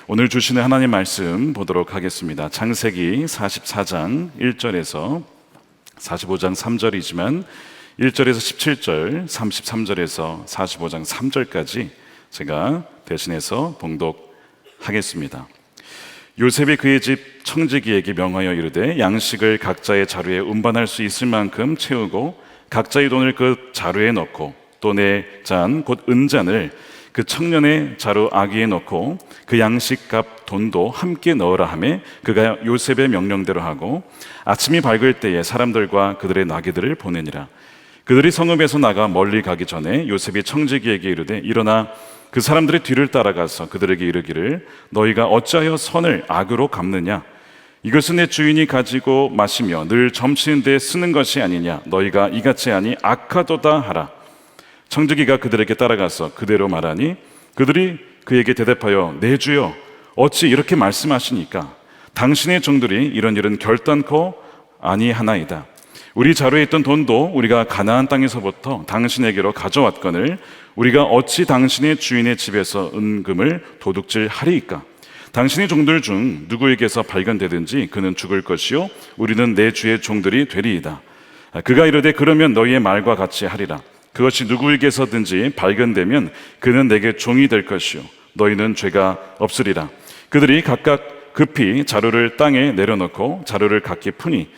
오늘 주시는 하나님 말씀 보도록 하겠습니다. 창세기 44장 1절에서 45장 3절이지만 1절에서 17절, 33절에서 45장 3절까지 제가 대신해서 봉독하겠습니다. 요셉이 그의 집 청지기에게 명하여 이르되 양식을 각자의 자루에 운반할 수 있을 만큼 채우고 각자의 돈을 그 자루에 넣고 또 내 잔 곧 은잔을 그 청년의 자루 아기에 넣고 그 양식값 돈도 함께 넣으라 하매 그가 요셉의 명령대로 하고 아침이 밝을 때에 사람들과 그들의 나귀들을 보내니라. 그들이 성읍에서 나가 멀리 가기 전에 요셉이 청지기에게 이르되 일어나 그 사람들의 뒤를 따라가서 그들에게 이르기를 너희가 어찌하여 선을 악으로 갚느냐? 이것은 내 주인이 가지고 마시며 늘 점치는 데 쓰는 것이 아니냐? 너희가 이같이 하니 악하도다 하라. 청지기가 그들에게 따라가서 그대로 말하니 그들이 그에게 대답하여 내 주여 어찌 이렇게 말씀하시니까? 당신의 종들이 이런 일은 결단코 아니하나이다. 우리 자루에 있던 돈도 우리가 가나안 땅에서부터 당신에게로 가져왔거늘 우리가 어찌 당신의 주인의 집에서 은금을 도둑질하리이까? 당신의 종들 중 누구에게서 발견되든지 그는 죽을 것이요 우리는 내 주의 종들이 되리이다. 그가 이르되 그러면 너희의 말과 같이 하리라. 그것이 누구에게서든지 발견되면 그는 내게 종이 될 것이요 너희는 죄가 없으리라. 그들이 각각 급히 자루를 땅에 내려놓고 자루를 각기 푸니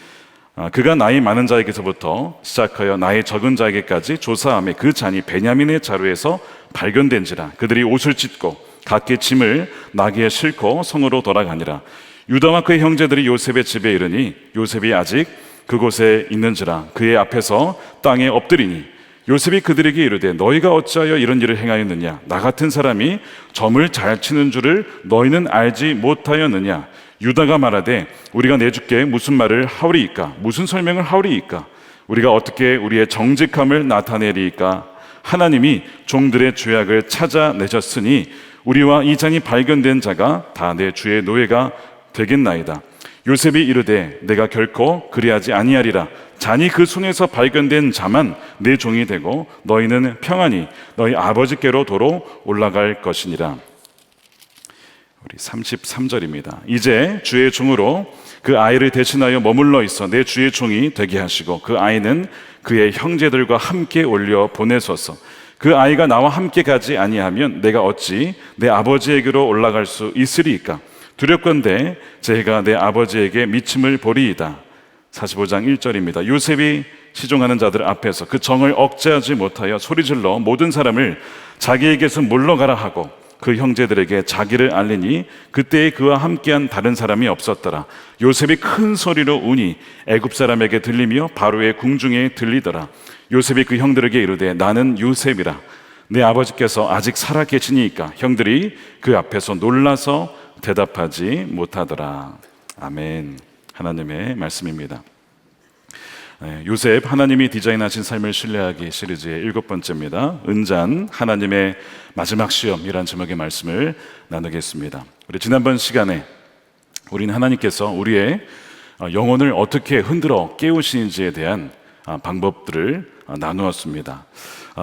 그가 나이 많은 자에게서부터 시작하여 나이 적은 자에게까지 조사하며 그 잔이 베냐민의 자루에서 발견된지라. 그들이 옷을 찢고 각기 짐을 나귀에 싣고 성으로 돌아가니라. 유다와 그의 형제들이 요셉의 집에 이르니 요셉이 아직 그곳에 있는지라. 그의 앞에서 땅에 엎드리니 요셉이 그들에게 이르되 너희가 어찌하여 이런 일을 행하였느냐? 나 같은 사람이 점을 잘 치는 줄을 너희는 알지 못하였느냐? 유다가 말하되 우리가 내 주께 무슨 말을 하오리이까? 무슨 설명을 하오리이까? 우리가 어떻게 우리의 정직함을 나타내리이까? 하나님이 종들의 죄악을 찾아내셨으니 우리와 이 잔이 발견된 자가 다 내 주의 노예가 되겠나이다. 요셉이 이르되 내가 결코 그리하지 아니하리라. 잔이 그 손에서 발견된 자만 내 종이 되고 너희는 평안히 너희 아버지께로 도로 올라갈 것이니라. 우리 33절입니다. 이제 주의 종으로 그 아이를 대신하여 머물러 있어 내 주의 종이 되게 하시고 그 아이는 그의 형제들과 함께 올려 보내소서. 그 아이가 나와 함께 가지 아니하면 내가 어찌 내 아버지에게로 올라갈 수 있으리이까? 두렵건대 제가 내 아버지에게 미침을 보리이다. 45장 1절입니다. 요셉이 시종하는 자들 앞에서 그 정을 억제하지 못하여 소리질러 모든 사람을 자기에게서 물러가라 하고 그 형제들에게 자기를 알리니 그때에 그와 함께한 다른 사람이 없었더라. 요셉이 큰 소리로 우니 애굽 사람에게 들리며 바로의 궁중에 들리더라. 요셉이 그 형들에게 이르되 나는 요셉이라. 내 아버지께서 아직 살아 계시니까. 형들이 그 앞에서 놀라서 대답하지 못하더라. 아멘. 하나님의 말씀입니다. 요셉, 하나님이 디자인하신 삶을 신뢰하기 시리즈의 7번째입니다. 은잔, 하나님의 마지막 시험이란 제목의 말씀을 나누겠습니다. 우리 지난번 시간에 우리는 하나님께서 우리의 영혼을 어떻게 흔들어 깨우시는지에 대한 방법들을 나누었습니다.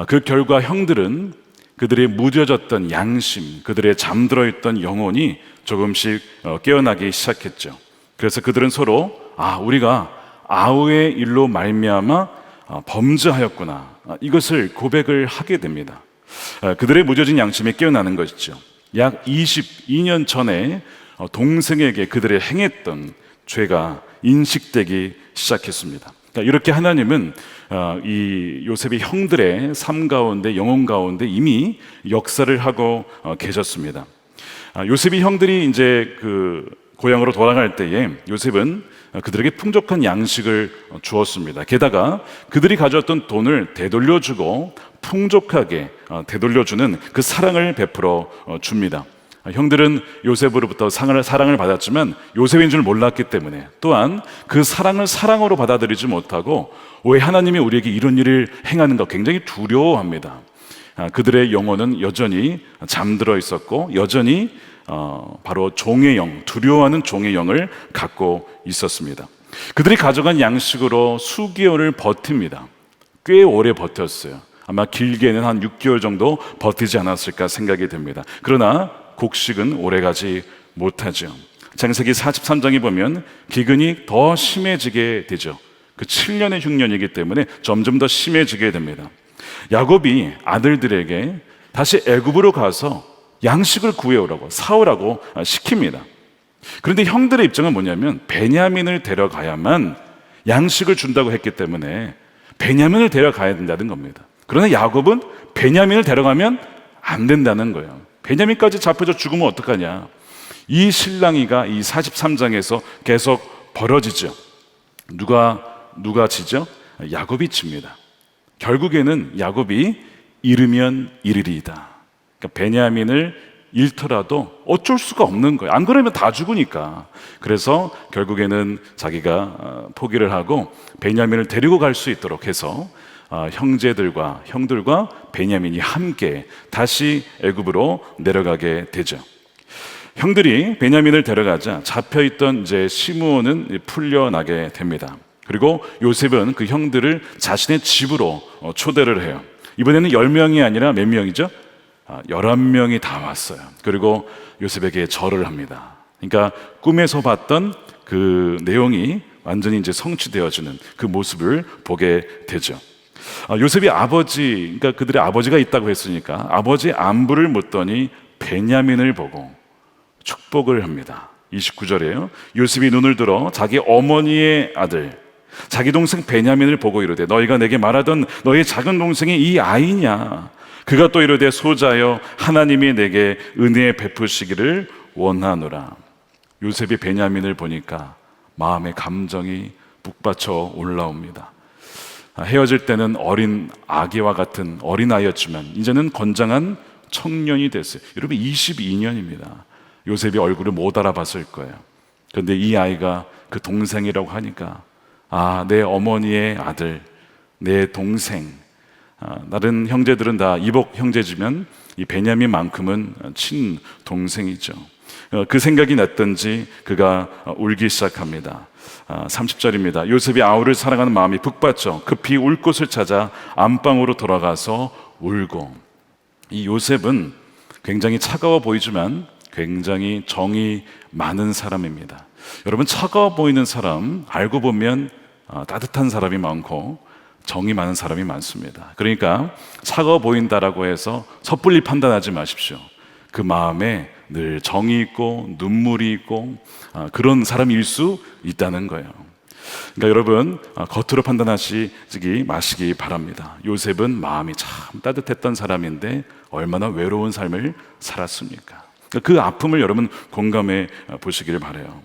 그 결과 형들은 그들의 무뎌졌던 양심, 그들의 잠들어 있던 영혼이 조금씩 깨어나기 시작했죠. 그래서 그들은 서로 우리가 아우의 일로 말미암아 범죄하였구나, 이것을 고백을 하게 됩니다. 그들의 무뎌진 양심이 깨어나는 것이죠. 약 22년 전에 동생에게 그들의 행했던 죄가 인식되기 시작했습니다. 이렇게 하나님은 이 요셉의 형들의 삶 가운데, 영혼 가운데 이미 역사를 하고 계셨습니다. 요셉이 형들이 이제 그 고향으로 돌아갈 때에 요셉은 그들에게 풍족한 양식을 주었습니다. 게다가 그들이 가져왔던 돈을 되돌려주고 풍족하게 되돌려주는 그 사랑을 베풀어 줍니다. 형들은 요셉으로부터 사랑을 받았지만 요셉인 줄 몰랐기 때문에, 또한 그 사랑을 사랑으로 받아들이지 못하고 왜 하나님이 우리에게 이런 일을 행하는가 굉장히 두려워합니다. 그들의 영혼은 여전히 잠들어 있었고 여전히 바로 종의 영, 두려워하는 종의 영을 갖고 있었습니다. 그들이 가져간 양식으로 수개월을 버팁니다. 꽤 오래 버텼어요. 아마 길게는 한 6개월 정도 버티지 않았을까 생각이 됩니다. 그러나 곡식은 오래가지 못하죠. 창세기 43장에 보면 기근이 더 심해지게 되죠. 그 7년의 흉년이기 때문에 점점 더 심해지게 됩니다. 야곱이 아들들에게 다시 애굽으로 가서 양식을 구해오라고, 사오라고 시킵니다. 그런데 형들의 입장은 뭐냐면 베냐민을 데려가야만 양식을 준다고 했기 때문에 베냐민을 데려가야 된다는 겁니다. 그러나 야곱은 베냐민을 데려가면 안 된다는 거예요. 베냐민까지 잡혀져 죽으면 어떡하냐. 이 실랑이가 이 43장에서 계속 벌어지죠. 누가 지죠? 야곱이 칩니다. 결국에는 야곱이 잃으면 잃으리이다. 그러니까 베냐민을 잃더라도 어쩔 수가 없는 거예요. 안 그러면 다 죽으니까. 그래서 결국에는 자기가 포기를 하고 베냐민을 데리고 갈 수 있도록 해서 형제들과 형들과 베냐민이 함께 다시 애굽으로 내려가게 되죠. 형들이 베냐민을 데려가자 잡혀있던 이제 시므온은 풀려나게 됩니다. 그리고 요셉은 그 형들을 자신의 집으로 초대를 해요. 이번에는 10명이 아니라 몇 명이죠? 11명이 다 왔어요. 그리고 요셉에게 절을 합니다. 그러니까 꿈에서 봤던 그 내용이 완전히 이제 성취되어지는 그 모습을 보게 되죠. 요셉이 아버지, 그러니까 그들의 아버지가 있다고 했으니까 아버지 안부를 묻더니 베냐민을 보고 축복을 합니다. 29절에요. 요셉이 눈을 들어 자기 어머니의 아들, 자기 동생 베냐민을 보고 이르되 너희가 내게 말하던 너희 작은 동생이 이 아이냐? 그가 또 이르되 소자여 하나님이 내게 은혜 베푸시기를 원하노라. 요셉이 베냐민을 보니까 마음의 감정이 북받쳐 올라옵니다. 헤어질 때는 어린 아기와 같은 어린아이였지만 이제는 건장한 청년이 됐어요. 여러분 22년입니다. 요셉이 얼굴을 못 알아봤을 거예요. 그런데 이 아이가 그 동생이라고 하니까 내 어머니의 아들, 내 동생. 다른 형제들은 다 이복 형제지만 이 베냐민만큼은 친동생이죠. 그 생각이 났던지 그가 울기 시작합니다. 30절입니다. 요셉이 아우를 사랑하는 마음이 북받쳐 급히 울 곳을 찾아 안방으로 돌아가서 울고. 이 요셉은 굉장히 차가워 보이지만 굉장히 정이 많은 사람입니다. 여러분 차가워 보이는 사람 알고 보면 따뜻한 사람이 많고 정이 많은 사람이 많습니다. 그러니까 차가워 보인다라고 해서 섣불리 판단하지 마십시오. 그 마음에 늘 정이 있고 눈물이 있고 그런 사람일 수 있다는 거예요. 그러니까 여러분 겉으로 판단하시기 마시기 바랍니다. 요셉은 마음이 참 따뜻했던 사람인데 얼마나 외로운 삶을 살았습니까? 그 아픔을 여러분 공감해 보시기를 바라요.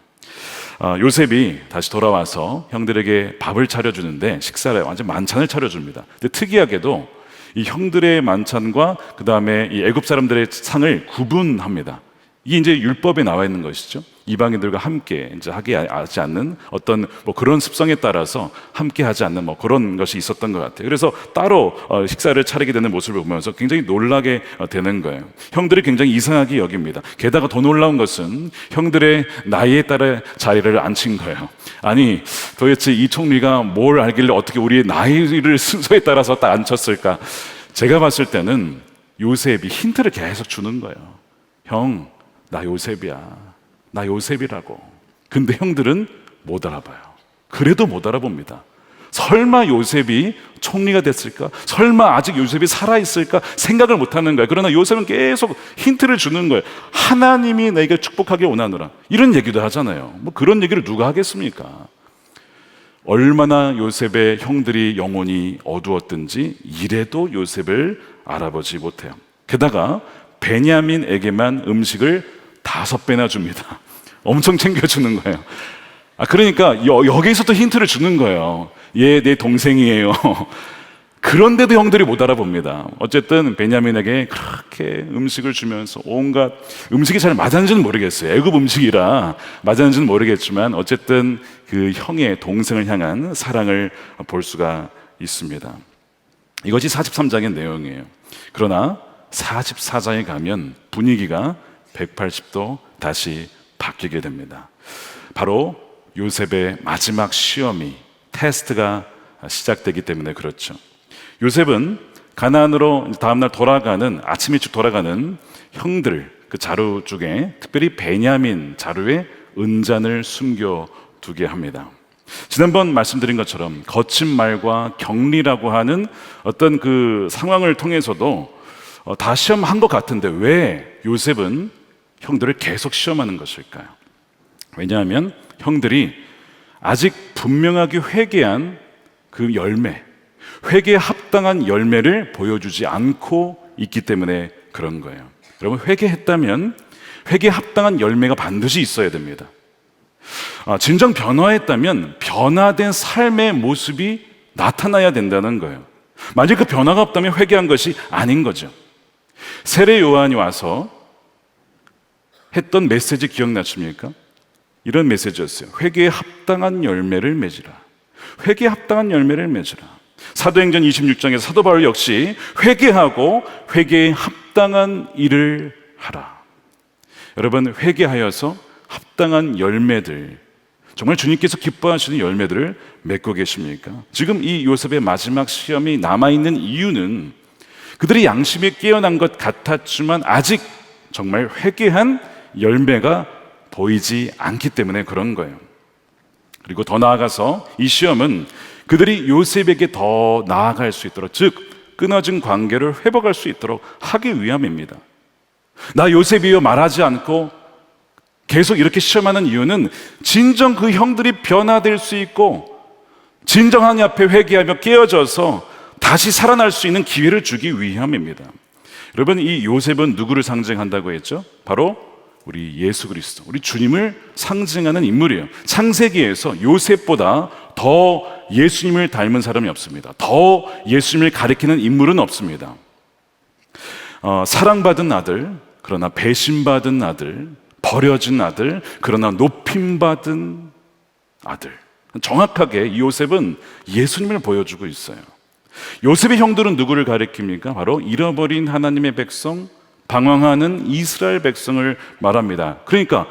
요셉이 다시 돌아와서 형들에게 밥을 차려주는데 식사를 완전 만찬을 차려줍니다. 근데 특이하게도 이 형들의 만찬과 그 다음에 이 애굽 사람들의 상을 구분합니다. 이게 이제 율법에 나와 있는 것이죠. 이방인들과 함께 이제 하지 않는 어떤 뭐 그런 습성에 따라서 함께 하지 않는 뭐 그런 것이 있었던 것 같아요. 그래서 따로 식사를 차리게 되는 모습을 보면서 굉장히 놀라게 되는 거예요. 형들이 굉장히 이상하게 여깁니다. 게다가 더 놀라운 것은 형들의 나이에 따라 자리를 앉힌 거예요. 아니 도대체 이 총리가 뭘 알길래 어떻게 우리의 나이를 순서에 따라서 딱 앉혔을까? 제가 봤을 때는 요셉이 힌트를 계속 주는 거예요. 형, 나 요셉이야. 나 요셉이라고. 근데 형들은 못 알아봐요. 그래도 못 알아봅니다. 설마 요셉이 총리가 됐을까? 설마 아직 요셉이 살아있을까? 생각을 못 하는 거예요. 그러나 요셉은 계속 힌트를 주는 거예요. 하나님이 내게 축복하길 원하노라. 이런 얘기도 하잖아요. 뭐 그런 얘기를 누가 하겠습니까? 얼마나 요셉의 형들이 영혼이 어두웠든지 이래도 요셉을 알아보지 못해요. 게다가 베냐민에게만 음식을 5배나 줍니다. 엄청 챙겨주는 거예요. 그러니까 여기서도 힌트를 주는 거예요. 얘 내 동생이에요. 그런데도 형들이 못 알아봅니다. 어쨌든 베냐민에게 그렇게 음식을 주면서 온갖 음식이 잘 맞았는지는 모르겠어요. 애굽 음식이라 맞았는지는 모르겠지만 어쨌든 그 형의 동생을 향한 사랑을 볼 수가 있습니다. 이것이 43장의 내용이에요. 그러나 44장에 가면 분위기가 180도 다시 바뀌게 됩니다. 바로 요셉의 마지막 시험이 테스트가 시작되기 때문에 그렇죠. 요셉은 가나안으로 다음날 돌아가는 아침 일찍 돌아가는 형들 그 자루 중에 특별히 베냐민 자루에 은잔을 숨겨두게 합니다. 지난번 말씀드린 것처럼 거친 말과 격리라고 하는 어떤 그 상황을 통해서도 다 시험한 것 같은데 왜 요셉은 형들을 계속 시험하는 것일까요? 왜냐하면 형들이 아직 분명하게 회개한 그 열매, 회개에 합당한 열매를 보여주지 않고 있기 때문에 그런 거예요. 여러분, 회개했다면 회개에 합당한 열매가 반드시 있어야 됩니다. 진정 변화했다면 변화된 삶의 모습이 나타나야 된다는 거예요. 만약 그 변화가 없다면 회개한 것이 아닌 거죠. 세례 요한이 와서 했던 메시지 기억나십니까? 이런 메시지였어요. 회개에 합당한 열매를 맺으라. 회개에 합당한 열매를 맺으라. 사도행전 26장에서 사도 바울 역시 회개하고 회개에 합당한 일을 하라. 여러분, 회개하여서 합당한 열매들, 정말 주님께서 기뻐하시는 열매들을 맺고 계십니까? 지금 이 요셉의 마지막 시험이 남아있는 이유는 그들의 양심이 깨어난 것 같았지만 아직 정말 회개한 열매가 보이지 않기 때문에 그런 거예요. 그리고 더 나아가서 이 시험은 그들이 요셉에게 더 나아갈 수 있도록, 즉 끊어진 관계를 회복할 수 있도록 하기 위함입니다. 나 요셉이여 말하지 않고 계속 이렇게 시험하는 이유는 진정 그 형들이 변화될 수 있고 진정 하나님 앞에 회개하며 깨어져서 다시 살아날 수 있는 기회를 주기 위함입니다. 여러분, 이 요셉은 누구를 상징한다고 했죠? 바로 우리 예수 그리스도, 우리 주님을 상징하는 인물이에요. 창세기에서 요셉보다 더 예수님을 닮은 사람이 없습니다. 더 예수님을 가리키는 인물은 없습니다. 사랑받은 아들, 그러나 배신받은 아들, 버려진 아들, 그러나 높임받은 아들. 정확하게 이 요셉은 예수님을 보여주고 있어요. 요셉의 형들은 누구를 가리킵니까? 바로 잃어버린 하나님의 백성, 방황하는 이스라엘 백성을 말합니다. 그러니까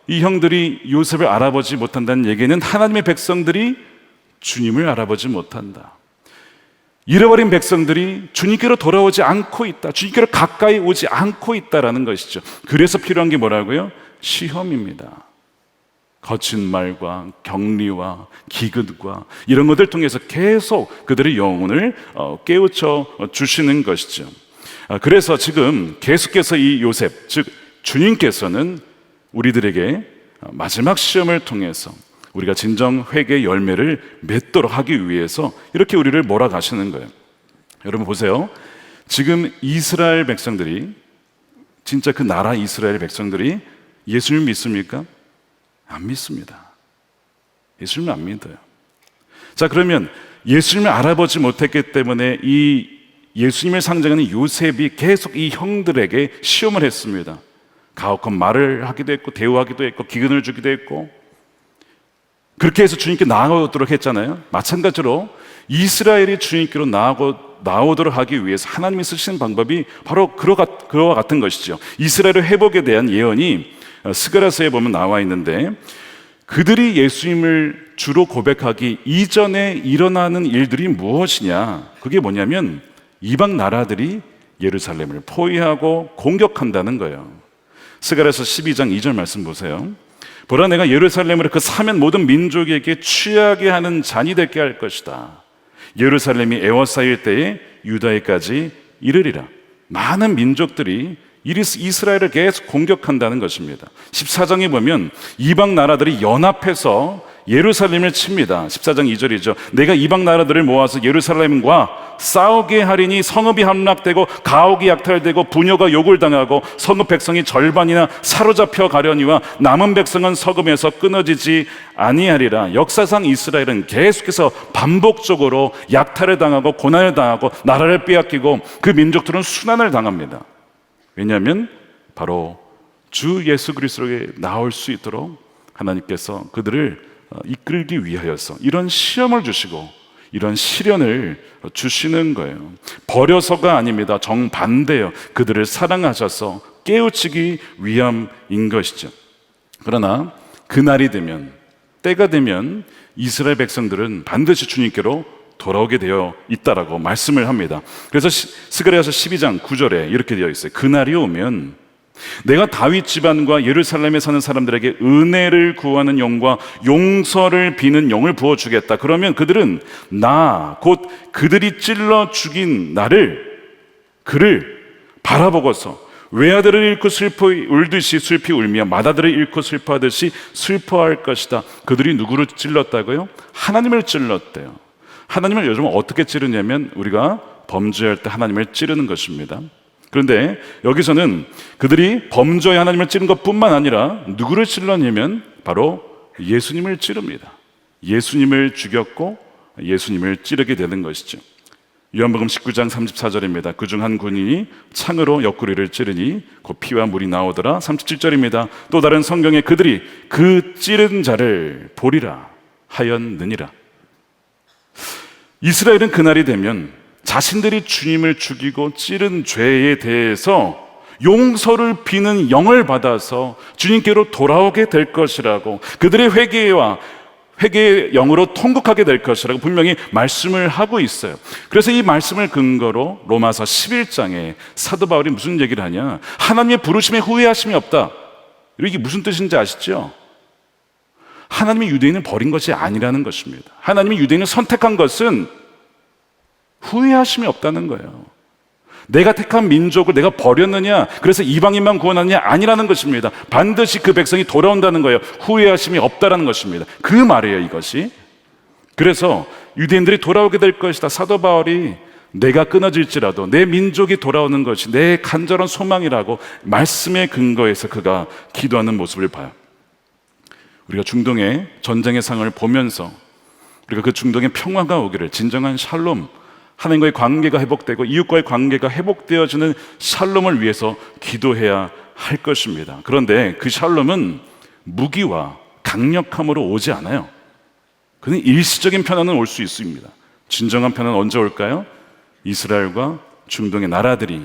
이 형들이 요셉을 알아보지 못한다는 얘기는 하나님의 백성들이 주님을 알아보지 못한다. 잃어버린 백성들이 주님께로 돌아오지 않고 있다. 주님께로 가까이 오지 않고 있다라는 것이죠. 그래서 필요한 게 뭐라고요? 시험입니다. 거친 말과 격리와 기근과 이런 것들 통해서 계속 그들의 영혼을 깨우쳐 주시는 것이죠. 그래서 지금 계속해서 이 요셉, 즉 주님께서는 우리들에게 마지막 시험을 통해서 우리가 진정 회개의 열매를 맺도록 하기 위해서 이렇게 우리를 몰아가시는 거예요. 여러분 보세요. 지금 이스라엘 백성들이, 진짜 그 나라 이스라엘 백성들이 예수님 믿습니까? 안 믿습니다. 예수님을 안 믿어요. 자, 그러면 예수님을 알아보지 못했기 때문에 이 예수님을 상징하는 요셉이 계속 이 형들에게 시험을 했습니다. 가혹한 말을 하기도 했고, 대우하기도 했고, 기근을 주기도 했고, 그렇게 해서 주님께 나아오도록 했잖아요. 마찬가지로 이스라엘이 주님께로 나오도록 하기 위해서 하나님이 쓰시는 방법이 바로 그와 같은 것이죠. 이스라엘의 회복에 대한 예언이 스가랴서에 보면 나와 있는데, 그들이 예수님을 주로 고백하기 이전에 일어나는 일들이 무엇이냐? 그게 뭐냐면 이방 나라들이 예루살렘을 포위하고 공격한다는 거예요. 스가랴서 12장 2절 말씀 보세요. 보라, 내가 예루살렘을 그 사면 모든 민족에게 취하게 하는 잔이 되게 할 것이다. 예루살렘이 에워싸일 때에 유다에까지 이르리라. 많은 민족들이 이스라엘을 계속 공격한다는 것입니다. 14장에 보면 이방 나라들이 연합해서 예루살렘을 칩니다. 14장 2절이죠. 내가 이방 나라들을 모아서 예루살렘과 싸우게 하리니 성읍이 함락되고 가옥이 약탈되고 부녀가 욕을 당하고 성읍 백성이 절반이나 사로잡혀 가려니와 남은 백성은 성읍에서 끊어지지 아니하리라. 역사상 이스라엘은 계속해서 반복적으로 약탈을 당하고 고난을 당하고 나라를 빼앗기고 그 민족들은 순환을 당합니다. 왜냐하면 바로 주 예수 그리스도에 나올 수 있도록 하나님께서 그들을 이끌기 위하여서 이런 시험을 주시고 이런 시련을 주시는 거예요. 버려서가 아닙니다. 정반대예요. 그들을 사랑하셔서 깨우치기 위함인 것이죠. 그러나 그날이 되면, 때가 되면 이스라엘 백성들은 반드시 주님께로 돌아오게 되어 있다라고 말씀을 합니다. 그래서 스가랴서 12장 9절에 이렇게 되어 있어요. 그날이 오면 내가 다윗 집안과 예루살렘에 사는 사람들에게 은혜를 구하는 영과 용서를 비는 영을 부어주겠다. 그러면 그들은 나, 곧 그들이 찔러 죽인 그를 바라보고서 외아들을 잃고 슬퍼 울듯이 슬피 울며 맏아들을 잃고 슬퍼하듯이 슬퍼할 것이다. 그들이 누구를 찔렀다고요? 하나님을 찔렀대요. 하나님을 요즘 어떻게 찌르냐면 우리가 범죄할 때 하나님을 찌르는 것입니다. 그런데 여기서는 그들이 범죄에 하나님을 찌른 것뿐만 아니라 누구를 찔렀냐면 바로 예수님을 찌릅니다. 예수님을 죽였고 예수님을 찌르게 되는 것이죠. 요한복음 19장 34절입니다. 그중 한 군인이 창으로 옆구리를 찌르니 곧 피와 물이 나오더라. 37절입니다. 또 다른 성경에 그들이 그 찌른 자를 보리라 하였느니라. 이스라엘은 그날이 되면 자신들이 주님을 죽이고 찌른 죄에 대해서 용서를 비는 영을 받아서 주님께로 돌아오게 될 것이라고, 그들의 회개의 영으로 통곡하게 될 것이라고 분명히 말씀을 하고 있어요. 그래서 이 말씀을 근거로 로마서 11장에 사도 바울이 무슨 얘기를 하냐, 하나님의 부르심에 후회하심이 없다. 이게 무슨 뜻인지 아시죠? 하나님이 유대인을 버린 것이 아니라는 것입니다. 하나님이 유대인을 선택한 것은 후회하심이 없다는 거예요. 내가 택한 민족을 내가 버렸느냐, 그래서 이방인만 구원하느냐, 아니라는 것입니다. 반드시 그 백성이 돌아온다는 거예요. 후회하심이 없다라는 것입니다. 그 말이에요, 이것이. 그래서 유대인들이 돌아오게 될 것이다. 사도 바울이 내가 끊어질지라도 내 민족이 돌아오는 것이 내 간절한 소망이라고 말씀에 근거해서 그가 기도하는 모습을 봐요. 우리가 중동의 전쟁의 상을 보면서 우리가 그 중동의 평화가 오기를, 진정한 샬롬, 하나님과의 관계가 회복되고 이웃과의 관계가 회복되어지는 샬롬을 위해서 기도해야 할 것입니다. 그런데 그 샬롬은 무기와 강력함으로 오지 않아요. 그는 일시적인 편안은 올 수 있습니다. 진정한 편안은 언제 올까요? 이스라엘과 중동의 나라들이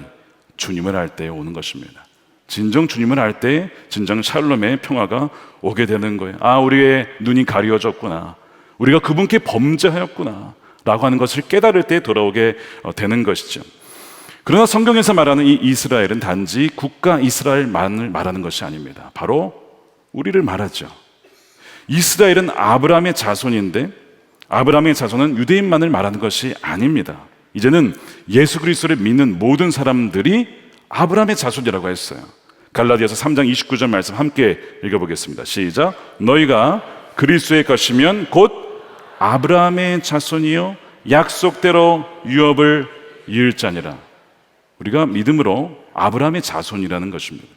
주님을 알 때 오는 것입니다. 진정 주님을 알 때 진정 샬롬의 평화가 오게 되는 거예요. 아, 우리의 눈이 가려졌구나, 우리가 그분께 범죄하였구나 라고 하는 것을 깨달을 때 돌아오게 되는 것이죠. 그러나 성경에서 말하는 이 이스라엘은 단지 국가 이스라엘만을 말하는 것이 아닙니다. 바로 우리를 말하죠. 이스라엘은 아브라함의 자손인데 아브라함의 자손은 유대인만을 말하는 것이 아닙니다. 이제는 예수 그리스도를 믿는 모든 사람들이 아브라함의 자손이라고 했어요. 갈라디아서 3장 29절 말씀 함께 읽어보겠습니다. 시작. 너희가 그리스도의 것이면 곧 아브라함의 자손이요 약속대로 유업을 이을 자니라. 우리가 믿음으로 아브라함의 자손이라는 것입니다.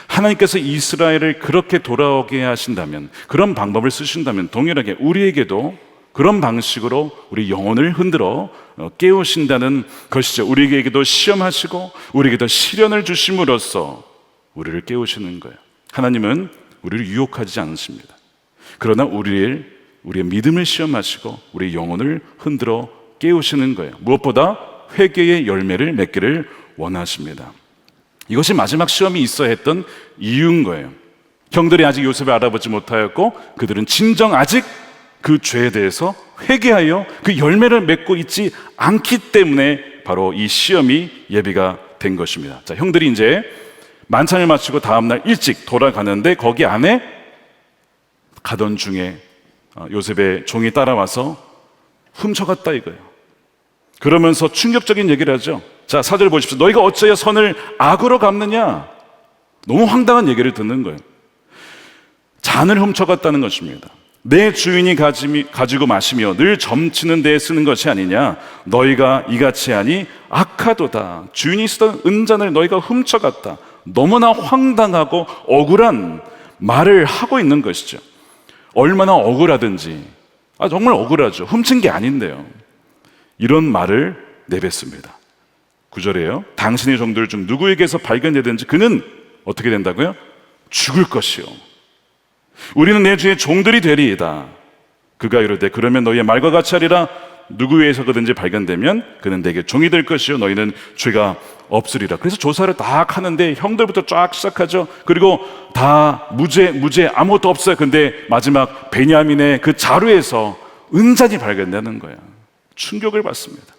하나님께서 이스라엘을 그렇게 돌아오게 하신다면, 그런 방법을 쓰신다면 동일하게 우리에게도 그런 방식으로 우리 영혼을 흔들어 깨우신다는 것이죠. 우리에게도 시험하시고 우리에게도 시련을 주심으로써 우리를 깨우시는 거예요. 하나님은 우리를 유혹하지 않으십니다. 그러나 우리의 믿음을 시험하시고 우리의 영혼을 흔들어 깨우시는 거예요. 무엇보다 회개의 열매를 맺기를 원하십니다. 이것이 마지막 시험이 있어야 했던 이유인 거예요. 형들이 아직 요셉을 알아보지 못하였고 그들은 진정 아직 그 죄에 대해서 회개하여 그 열매를 맺고 있지 않기 때문에 바로 이 시험이 예비가 된 것입니다. 자, 형들이 이제 만찬을 마치고 다음날 일찍 돌아가는데 거기 안에 가던 중에 요셉의 종이 따라와서 훔쳐갔다 이거예요. 그러면서 충격적인 얘기를 하죠. 자, 4절 보십시오. 너희가 어찌하여 선을 악으로 갚느냐? 너무 황당한 얘기를 듣는 거예요. 잔을 훔쳐갔다는 것입니다. 내 주인이 가지고 마시며 늘 점치는 데에 쓰는 것이 아니냐? 너희가 이같이 하니 악하도다. 주인이 쓰던 은잔을 너희가 훔쳐갔다. 너무나 황당하고 억울한 말을 하고 있는 것이죠. 얼마나 억울하든지, 정말 억울하죠. 훔친 게 아닌데요. 이런 말을 내뱉습니다. 9절이에요. 당신의 종들 중 누구에게서 발견되든지 그는 어떻게 된다고요? 죽을 것이요. 우리는 내 주의 종들이 되리이다. 그가 이르되 그러면 너희의 말과 같이 하리라. 누구에서든지 발견되면 그는 내게 종이 될 것이요 너희는 죄가 없으리라. 그래서 조사를 딱 하는데 형들부터 쫙 시작하죠. 그리고 다 무죄 아무것도 없어요. 근데 마지막 베냐민의 그 자루에서 은잔이 발견되는 거예요. 충격을 받습니다.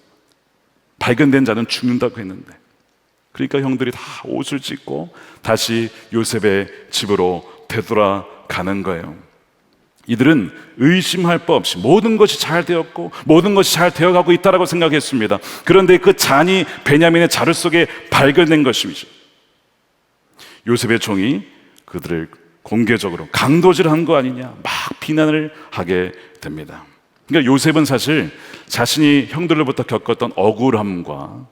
발견된 자는 죽는다고 했는데 그러니까 형들이 다 옷을 찢고 다시 요셉의 집으로 되돌아가는 거예요. 이들은 의심할 바 없이 모든 것이 잘 되었고 모든 것이 잘 되어가고 있다라고 생각했습니다. 그런데 그 잔이 베냐민의 자루 속에 발견된 것이죠. 요셉의 종이 그들을 공개적으로 강도질한 거 아니냐 막 비난을 하게 됩니다. 그러니까 요셉은 사실 자신이 형들로부터 겪었던 억울함과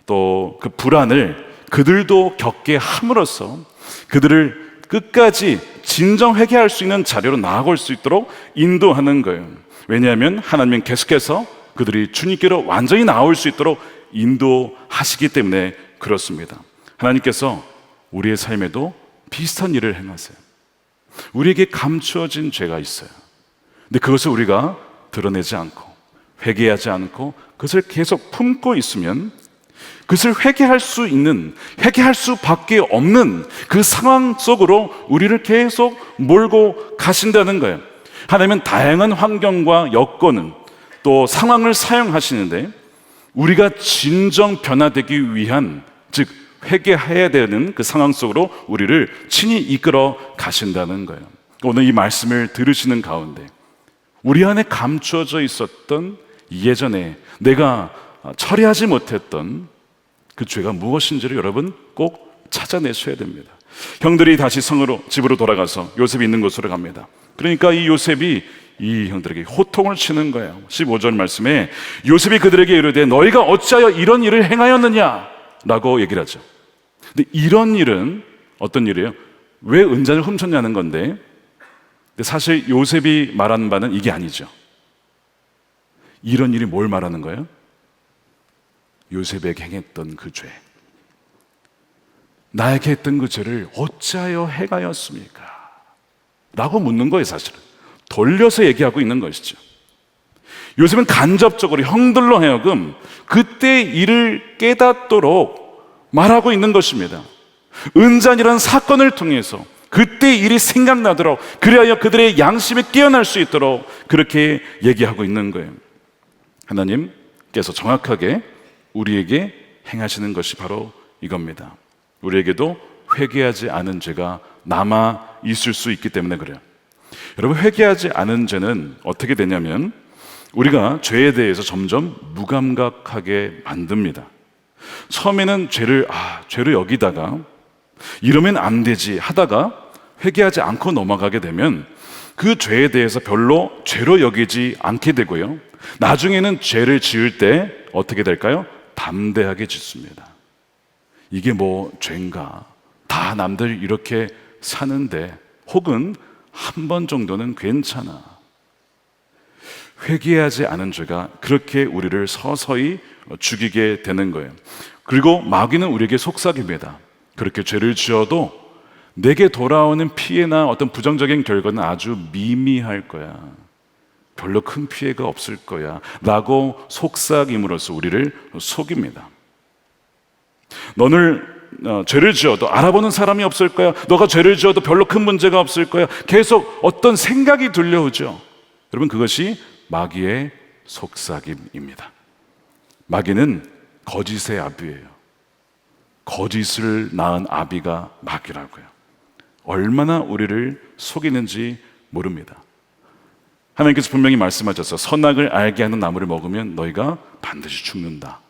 또 그 불안을 그들도 겪게 함으로써 그들을 끝까지 진정 회개할 수 있는 자료로 나아갈 수 있도록 인도하는 거예요. 왜냐하면 하나님은 계속해서 그들이 주님께로 완전히 나올 수 있도록 인도하시기 때문에 그렇습니다. 하나님께서 우리의 삶에도 비슷한 일을 행하세요. 우리에게 감추어진 죄가 있어요. 근데 그것을 우리가 드러내지 않고 회개하지 않고 그것을 계속 품고 있으면 그것을 회개할 수밖에 없는 그 상황 속으로 우리를 계속 몰고 가신다는 거예요. 하나님은 다양한 환경과 여건은 또 상황을 사용하시는데 우리가 진정 변화되기 위한, 즉 회개해야 되는 그 상황 속으로 우리를 친히 이끌어 가신다는 거예요. 오늘 이 말씀을 들으시는 가운데 우리 안에 감추어져 있었던 예전에 내가 처리하지 못했던 그 죄가 무엇인지를 여러분 꼭 찾아내셔야 됩니다. 형들이 다시 집으로 돌아가서 요셉이 있는 곳으로 갑니다. 그러니까 이 요셉이 이 형들에게 호통을 치는 거예요. 15절 말씀에 요셉이 그들에게 이르되 너희가 어찌하여 이런 일을 행하였느냐 라고 얘기를 하죠. 근데 이런 일은 어떤 일이에요? 왜 은잔을 훔쳤냐는 건데, 근데 사실 요셉이 말하는 바는 이게 아니죠. 이런 일이 뭘 말하는 거예요? 요셉에게 행했던 그 죄, 나에게 했던 그 죄를 어찌하여 행하였습니까? 라고 묻는 거예요. 사실은 돌려서 얘기하고 있는 것이죠. 요셉은 간접적으로 형들로 하여금 그때 일을 깨닫도록 말하고 있는 것입니다. 은잔이라는 사건을 통해서 그때 일이 생각나도록, 그리하여 그들의 양심이 깨어날 수 있도록 그렇게 얘기하고 있는 거예요. 하나님께서 정확하게 우리에게 행하시는 것이 바로 이겁니다. 우리에게도 회개하지 않은 죄가 남아 있을 수 있기 때문에 그래요. 여러분, 회개하지 않은 죄는 어떻게 되냐면 우리가 죄에 대해서 점점 무감각하게 만듭니다. 처음에는 죄로 여기다가 이러면 안 되지 하다가 회개하지 않고 넘어가게 되면 그 죄에 대해서 별로 죄로 여기지 않게 되고요. 나중에는 죄를 지을 때 어떻게 될까요? 담대하게 짓습니다. 이게 뭐 죄인가? 다 남들 이렇게 사는데, 혹은 한 번 정도는 괜찮아. 회개하지 않은 죄가 그렇게 우리를 서서히 죽이게 되는 거예요. 그리고 마귀는 우리에게 속삭입니다. 그렇게 죄를 지어도 내게 돌아오는 피해나 어떤 부정적인 결과는 아주 미미할 거야. 별로 큰 피해가 없을 거야 라고 속삭임으로써 우리를 속입니다. 너는 죄를 지어도 알아보는 사람이 없을 거야. 너가 죄를 지어도 별로 큰 문제가 없을 거야. 계속 어떤 생각이 들려오죠. 여러분, 그것이 마귀의 속삭임입니다. 마귀는 거짓의 아비예요. 거짓을 낳은 아비가 마귀라고요. 얼마나 우리를 속이는지 모릅니다. 하나님께서 분명히 말씀하셔서 선악을 알게 하는 나무를 먹으면 너희가 반드시 죽는다.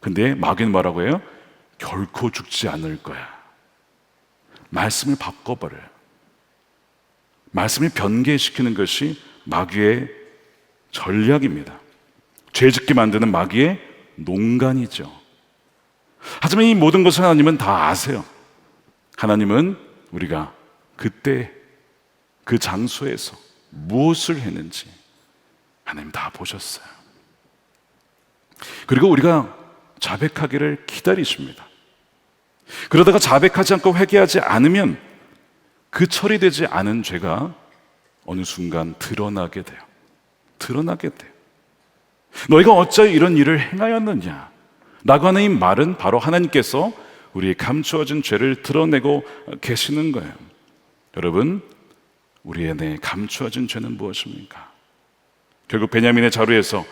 근데 마귀는 뭐라고 해요? 결코 죽지 않을 거야. 말씀을 바꿔버려요. 말씀을 변개시키는 것이 마귀의 전략입니다. 죄짓게 만드는 마귀의 농간이죠. 하지만 이 모든 것을 하나님은 다 아세요. 하나님은 우리가 그때 그 장소에서 무엇을 했는지 하나님 다 보셨어요. 그리고 우리가 자백하기를 기다리십니다. 그러다가 자백하지 않고 회개하지 않으면 그 처리되지 않은 죄가 어느 순간 드러나게 돼요. 너희가 어찌하여 이런 일을 행하였느냐 라고 하는 이 말은 바로 하나님께서 우리의 감추어진 죄를 드러내고 계시는 거예요. 여러분, 우리 안에 감추어진 죄는 무엇입니까? 결국 베냐민의 자루에서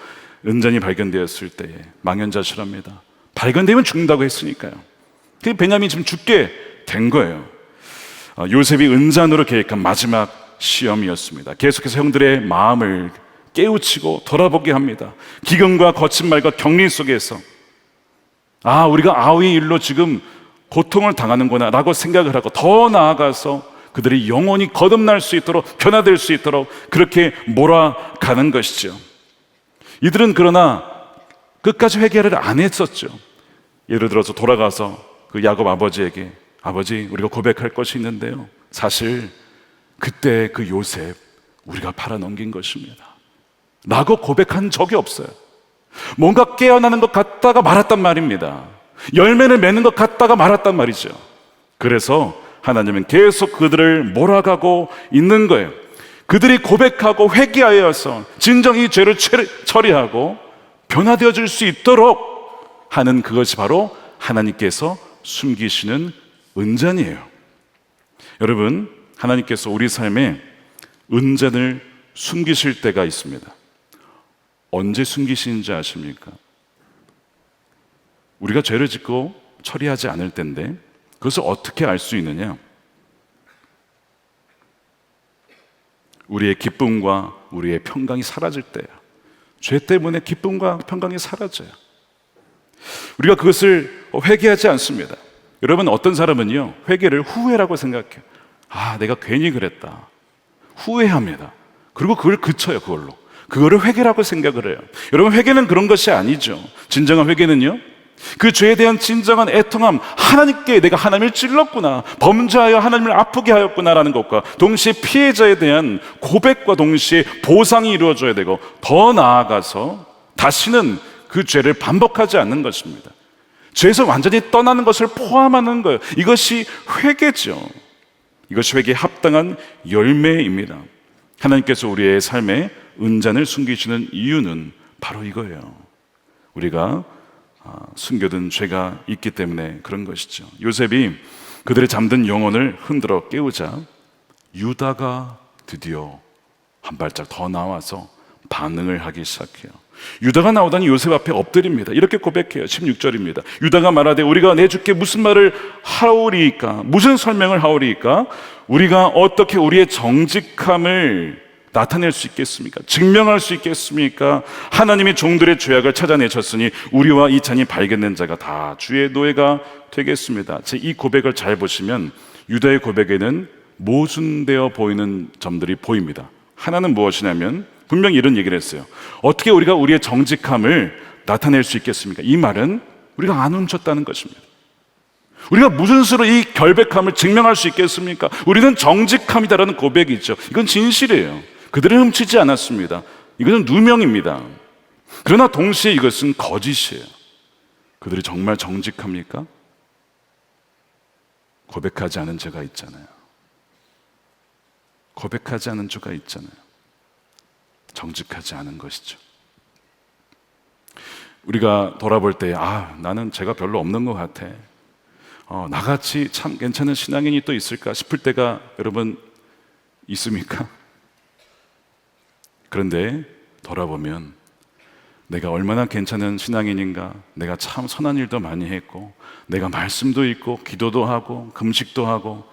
은잔이 발견되었을 때에 망연자실합니다. 발견되면 죽는다고 했으니까요. 그 베냐민이 지금 죽게 된 거예요. 요셉이 은잔으로 계획한 마지막 시험이었습니다. 계속해서 형들의 마음을 깨우치고 돌아보게 합니다. 기근과 거친 말과 격리 속에서 우리가 아우의 일로 지금 고통을 당하는구나 라고 생각을 하고, 더 나아가서 그들이 영원히 거듭날 수 있도록, 변화될 수 있도록 그렇게 몰아가는 것이죠. 이들은 그러나 끝까지 회개를 안 했었죠. 예를 들어서 돌아가서 그 야곱 아버지에게, 아버지, 우리가 고백할 것이 있는데요, 사실 그때 그 요셉 우리가 팔아넘긴 것입니다 라고 고백한 적이 없어요. 뭔가 깨어나는 것 같다가 말았단 말입니다. 열매를 맺는 것 같다가 말았단 말이죠. 그래서 하나님은 계속 그들을 몰아가고 있는 거예요. 그들이 고백하고 회개하여서 진정 이 죄를 처리하고 변화되어질 수 있도록 하는, 그것이 바로 하나님께서 숨기시는 은잔이에요. 여러분, 하나님께서 우리 삶에 은잔을 숨기실 때가 있습니다. 언제 숨기시는지 아십니까? 우리가 죄를 짓고 처리하지 않을 때인데, 그것을 어떻게 알 수 있느냐? 우리의 기쁨과 우리의 평강이 사라질 때예요. 죄 때문에 기쁨과 평강이 사라져요. 우리가 그것을 회개하지 않습니다. 여러분, 어떤 사람은요, 회개를 후회라고 생각해요. 내가 괜히 그랬다. 후회합니다. 그리고 그걸 그쳐요. 그거를 회개라고 생각을 해요. 여러분, 회개는 그런 것이 아니죠. 진정한 회개는요, 그 죄에 대한 진정한 애통함, 하나님께 내가 하나님을 찔렀구나, 범죄하여 하나님을 아프게 하였구나라는 것과 동시에 피해자에 대한 고백과 동시에 보상이 이루어져야 되고, 더 나아가서 다시는 그 죄를 반복하지 않는 것입니다. 죄에서 완전히 떠나는 것을 포함하는 거예요. 이것이 회개죠. 이것이 회개에 합당한 열매입니다. 하나님께서 우리의 삶에 은잔을 숨기시는 이유는 바로 이거예요. 우리가 숨겨둔 죄가 있기 때문에 그런 것이죠. 요셉이 그들의 잠든 영혼을 흔들어 깨우자 유다가 드디어 한 발짝 더 나와서 반응을 하기 시작해요. 유다가 나오다니 요셉 앞에 엎드립니다. 이렇게 고백해요. 16절입니다. 유다가 말하되 우리가 내 주께 무슨 말을 하오리이까? 무슨 설명을 하오리이까? 우리가 어떻게 우리의 정직함을 나타낼 수 있겠습니까? 증명할 수 있겠습니까? 하나님이 종들의 죄악을 찾아내셨으니 우리와 이 잔이 발견된 자가 다 주의 노예가 되겠습니다. 이 고백을 잘 보시면 유다의 고백에는 모순되어 보이는 점들이 보입니다. 하나는 무엇이냐면 분명히 이런 얘기를 했어요. 어떻게 우리가 우리의 정직함을 나타낼 수 있겠습니까? 이 말은 우리가 안 훔쳤다는 것입니다. 우리가 무슨 수로 이 결백함을 증명할 수 있겠습니까? 우리는 정직함이다라는 고백이죠. 이건 진실이에요. 그들은 훔치지 않았습니다. 이것은 누명입니다. 그러나 동시에 이것은 거짓이에요. 그들이 정말 정직합니까? 고백하지 않은 죄가 있잖아요. 고백하지 않은 죄가 있잖아요. 정직하지 않은 것이죠. 우리가 돌아볼 때 나는 죄가 별로 없는 것 같아. 나같이 참 괜찮은 신앙인이 또 있을까 싶을 때가 여러분 있습니까? 그런데 돌아보면 내가 얼마나 괜찮은 신앙인인가, 내가 참 선한 일도 많이 했고, 내가 말씀도 읽고 기도도 하고 금식도 하고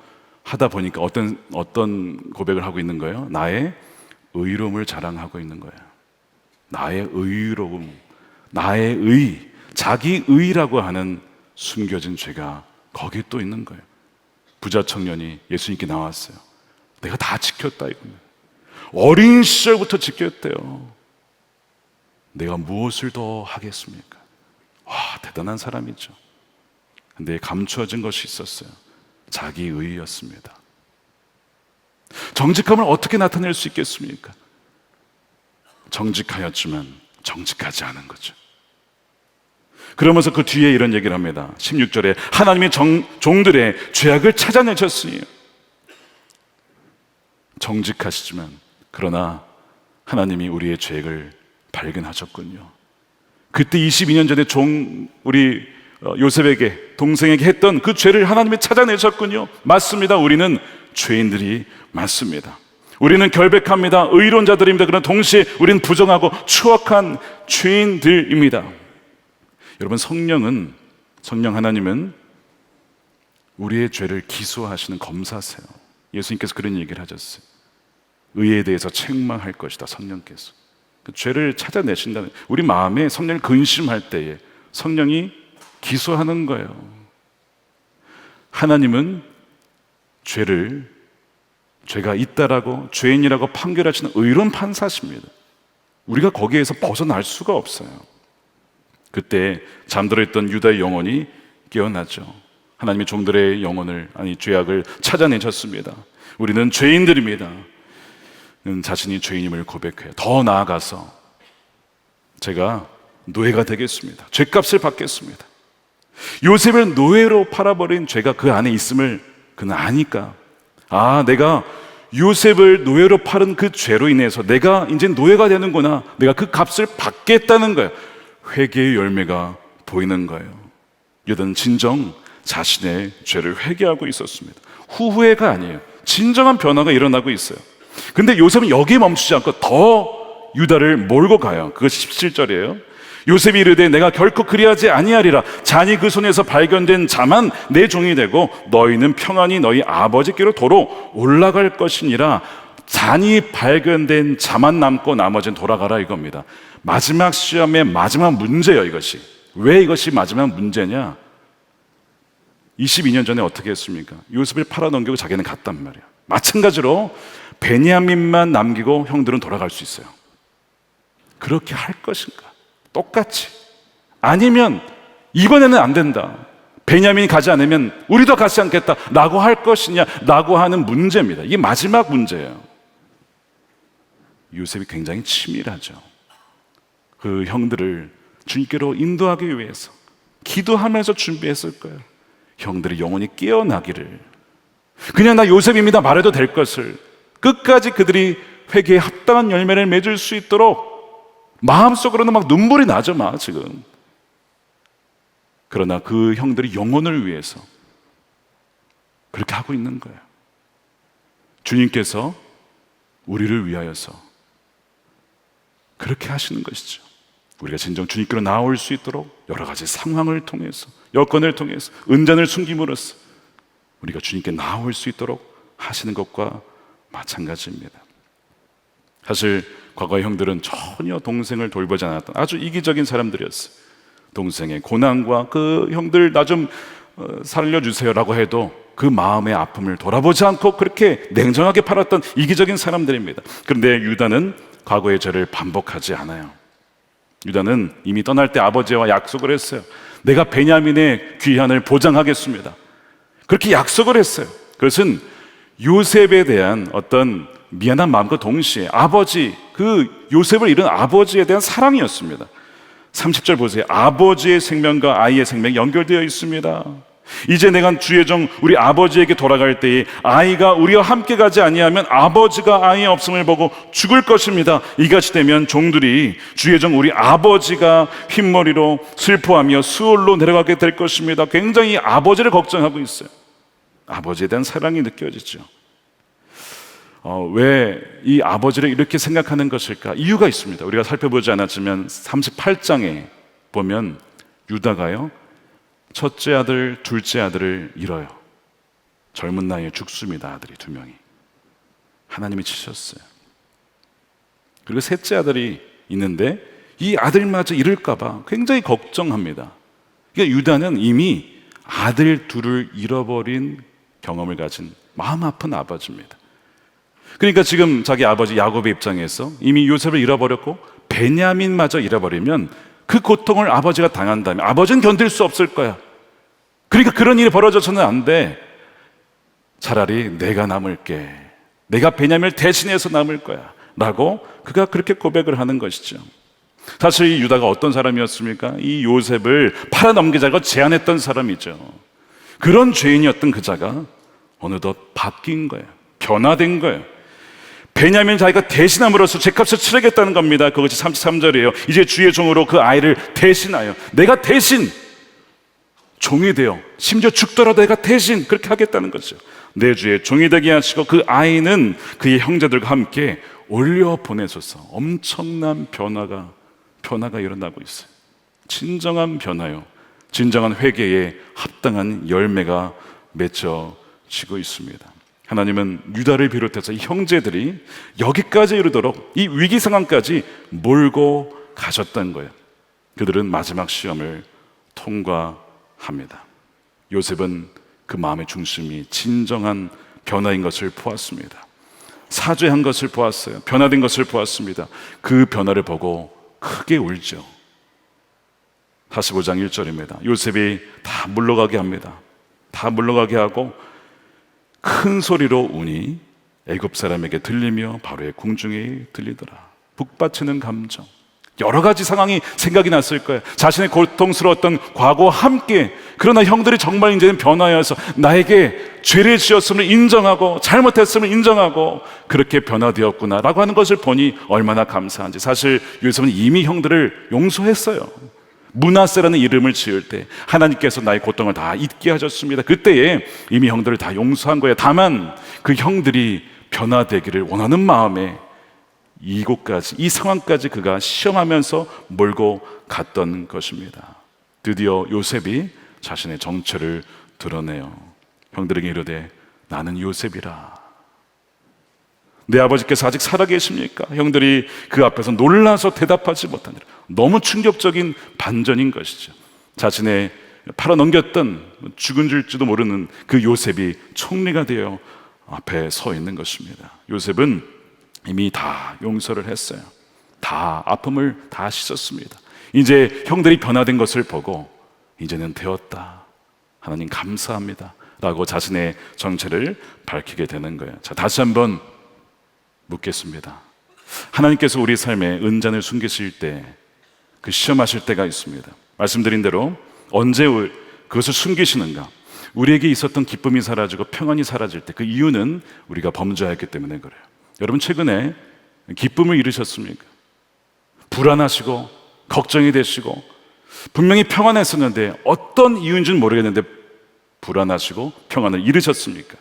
하다 보니까 어떤 고백을 하고 있는 거예요? 나의 의로움을 자랑하고 있는 거예요. 나의 의로움, 나의 의, 자기 의라고 하는 숨겨진 죄가 거기에 또 있는 거예요. 부자 청년이 예수님께 나왔어요. 내가 다 지켰다 이겁니다. 어린 시절부터 지켰대요. 내가 무엇을 더 하겠습니까? 대단한 사람이죠. 근데 감추어진 것이 있었어요. 자기 의였습니다. 정직함을 어떻게 나타낼 수 있겠습니까? 정직하였지만 정직하지 않은 거죠. 그러면서 그 뒤에 이런 얘기를 합니다. 16절에 하나님이 종들의 죄악을 찾아내셨으니, 정직하시지만 그러나 하나님이 우리의 죄악을 발견하셨군요. 그때 22년 전에 우리 요셉에게, 동생에게 했던 그 죄를 하나님이 찾아내셨군요. 맞습니다. 우리는 죄인들이 맞습니다. 우리는 결백합니다. 의론자들입니다. 그러나 동시에 우리는 부정하고 추악한 죄인들입니다. 여러분, 성령 하나님은 우리의 죄를 기소하시는 검사세요. 예수님께서 그런 얘기를 하셨어요. 의에 대해서 책망할 것이다, 성령께서. 그 죄를 찾아내신다는, 우리 마음에 성령을 근심할 때에 성령이 기소하는 거예요. 하나님은 죄가 있다라고, 죄인이라고 판결하시는 의로운 판사십니다. 우리가 거기에서 벗어날 수가 없어요. 그때 잠들어 있던 유다의 영혼이 깨어나죠. 하나님이 종들의 영혼을, 죄악을 찾아내셨습니다. 우리는 죄인들입니다. 자신이 죄인임을 고백해요. 더 나아가서 제가 노예가 되겠습니다. 죄값을 받겠습니다. 요셉을 노예로 팔아버린 죄가 그 안에 있음을 그는 아니까, 내가 요셉을 노예로 팔은 그 죄로 인해서 내가 이제 노예가 되는구나, 내가 그 값을 받겠다는 거예요. 회개의 열매가 보이는 거예요. 유다는 진정 자신의 죄를 회개하고 있었습니다. 후회가 아니에요. 진정한 변화가 일어나고 있어요. 근데 요셉은 여기에 멈추지 않고 더 유다를 몰고 가요. 그것이 17절이에요. 요셉이 이르되 내가 결코 그리하지 아니하리라. 잔이 그 손에서 발견된 자만 내 종이 되고 너희는 평안히 너희 아버지께로 도로 올라갈 것이니라. 잔이 발견된 자만 남고 나머지는 돌아가라, 이겁니다. 마지막 시험의 마지막 문제예요, 이것이. 왜 이것이 마지막 문제냐? 22년 전에 어떻게 했습니까? 요셉을 팔아넘기고 자기는 갔단 말이에요. 마찬가지로 베냐민만 남기고 형들은 돌아갈 수 있어요. 그렇게 할 것인가? 똑같이. 아니면 이번에는 안 된다, 베냐민이 가지 않으면 우리도 가지 않겠다 라고 할 것이냐 라고 하는 문제입니다. 이게 마지막 문제예요. 요셉이 굉장히 치밀하죠. 그 형들을 주님께로 인도하기 위해서 기도하면서 준비했을 거예요. 형들이 영혼이 깨어나기를, 그냥 나 요셉입니다 말해도 될 것을 끝까지 그들이 회개에 합당한 열매를 맺을 수 있도록 마음속으로는 막 눈물이 나죠, 지금. 그러나 그 형들이 영혼을 위해서 그렇게 하고 있는 거예요. 주님께서 우리를 위하여서 그렇게 하시는 것이죠. 우리가 진정 주님께로 나올 수 있도록 여러 가지 상황을 통해서, 여건을 통해서, 은잔을 숨김으로써 우리가 주님께 나올 수 있도록 하시는 것과 마찬가지입니다. 사실 과거의 형들은 전혀 동생을 돌보지 않았던 아주 이기적인 사람들이었어요. 동생의 고난과 그 형들 나 좀 살려주세요라고 해도 그 마음의 아픔을 돌아보지 않고 그렇게 냉정하게 팔았던 이기적인 사람들입니다. 그런데 유다는 과거의 죄를 반복하지 않아요. 유다는 이미 떠날 때 아버지와 약속을 했어요. 내가 베냐민의 귀환을 보장하겠습니다. 그렇게 약속을 했어요. 그것은 요셉에 대한 어떤 미안한 마음과 동시에 아버지, 그 요셉을 잃은 아버지에 대한 사랑이었습니다. 30절 보세요. 아버지의 생명과 아이의 생명이 연결되어 있습니다. 이제 내가 주의 종 우리 아버지에게 돌아갈 때에 아이가 우리와 함께 가지 아니하면 아버지가 아이의 없음을 보고 죽을 것입니다. 이같이 되면 종들이 주의 종 우리 아버지가 흰머리로 슬퍼하며 수월로 내려가게 될 것입니다. 굉장히 아버지를 걱정하고 있어요. 아버지에 대한 사랑이 느껴지죠. 왜 이 아버지를 이렇게 생각하는 것일까? 이유가 있습니다. 우리가 살펴보지 않았지만 38장에 보면 유다가요, 첫째 아들, 둘째 아들을 잃어요. 젊은 나이에 죽습니다. 아들이 두 명이. 하나님이 치셨어요. 그리고 셋째 아들이 있는데 이 아들마저 잃을까 봐 굉장히 걱정합니다. 그러니까 유다는 이미 아들 둘을 잃어버린 경험을 가진 마음 아픈 아버지입니다. 그러니까 지금 자기 아버지 야곱의 입장에서 이미 요셉을 잃어버렸고 베냐민마저 잃어버리면 그 고통을 아버지가 당한다면 아버지는 견딜 수 없을 거야. 그러니까 그런 일이 벌어져서는 안 돼. 차라리 내가 남을게, 내가 베냐민을 대신해서 남을 거야 라고 그가 그렇게 고백을 하는 것이죠. 사실 이 유다가 어떤 사람이었습니까? 이 요셉을 팔아넘기자고 제안했던 사람이죠. 그런 죄인이었던 그자가 어느덧 바뀐 거예요. 변화된 거예요. 베냐민 자기가 대신함으로써 죄값을 치르겠다는 겁니다. 그것이 33절이에요. 이제 주의 종으로 그 아이를 대신하여, 내가 대신 종이 되어, 심지어 죽더라도 내가 대신 그렇게 하겠다는 거죠. 내 주의 종이 되게 하시고 그 아이는 그의 형제들과 함께 올려 보내소서. 엄청난 변화가 일어나고 있어요. 진정한 변화요, 진정한 회개에 합당한 열매가 맺혀지고 있습니다. 하나님은 유다를 비롯해서 이 형제들이 여기까지 이르도록 이 위기 상황까지 몰고 가셨던 거예요. 그들은 마지막 시험을 통과합니다. 요셉은 그 마음의 중심이 진정한 변화인 것을 보았습니다. 사죄한 것을 보았어요. 변화된 것을 보았습니다. 그 변화를 보고 크게 울죠. 45장 1절입니다. 요셉이 다 물러가게 합니다. 다 물러가게 하고 큰 소리로 우니 애굽 사람에게 들리며 바로의 궁중에 들리더라. 북받치는 감정, 여러 가지 상황이 생각이 났을 거예요. 자신의 고통스러웠던 과거와 함께, 그러나 형들이 정말 이제는 변화하여서 나에게 죄를 지었음을 인정하고 잘못했음을 인정하고 그렇게 변화되었구나라고 하는 것을 보니 얼마나 감사한지. 사실 요셉은 이미 형들을 용서했어요. 므낫세라는 이름을 지을 때 하나님께서 나의 고통을 다 잊게 하셨습니다. 그때에 이미 형들을 다 용서한 거예요. 다만 그 형들이 변화되기를 원하는 마음에 이곳까지, 이 상황까지 그가 시험하면서 몰고 갔던 것입니다. 드디어 요셉이 자신의 정체를 드러내요. 형들에게 이르되 나는 요셉이라. 내 아버지께서 아직 살아계십니까? 형들이 그 앞에서 놀라서 대답하지 못하니라. 너무 충격적인 반전인 것이죠. 자신의 팔아넘겼던 죽은 줄지도 모르는 그 요셉이 총리가 되어 앞에 서 있는 것입니다. 요셉은 이미 다 용서를 했어요. 다 아픔을 다 씻었습니다. 이제 형들이 변화된 것을 보고 이제는 되었다, 하나님 감사합니다 라고 자신의 정체를 밝히게 되는 거예요. 자, 다시 한번 묻겠습니다. 하나님께서 우리 삶에 은잔을 숨기실 때, 그 시험하실 때가 있습니다. 말씀드린 대로 언제 그것을 숨기시는가? 우리에게 있었던 기쁨이 사라지고 평안이 사라질 때 그 이유는 우리가 범죄하였기 때문에 그래요. 여러분 최근에 기쁨을 잃으셨습니까? 불안하시고 걱정이 되시고 분명히 평안했었는데 어떤 이유인지는 모르겠는데 불안하시고 평안을 잃으셨습니까?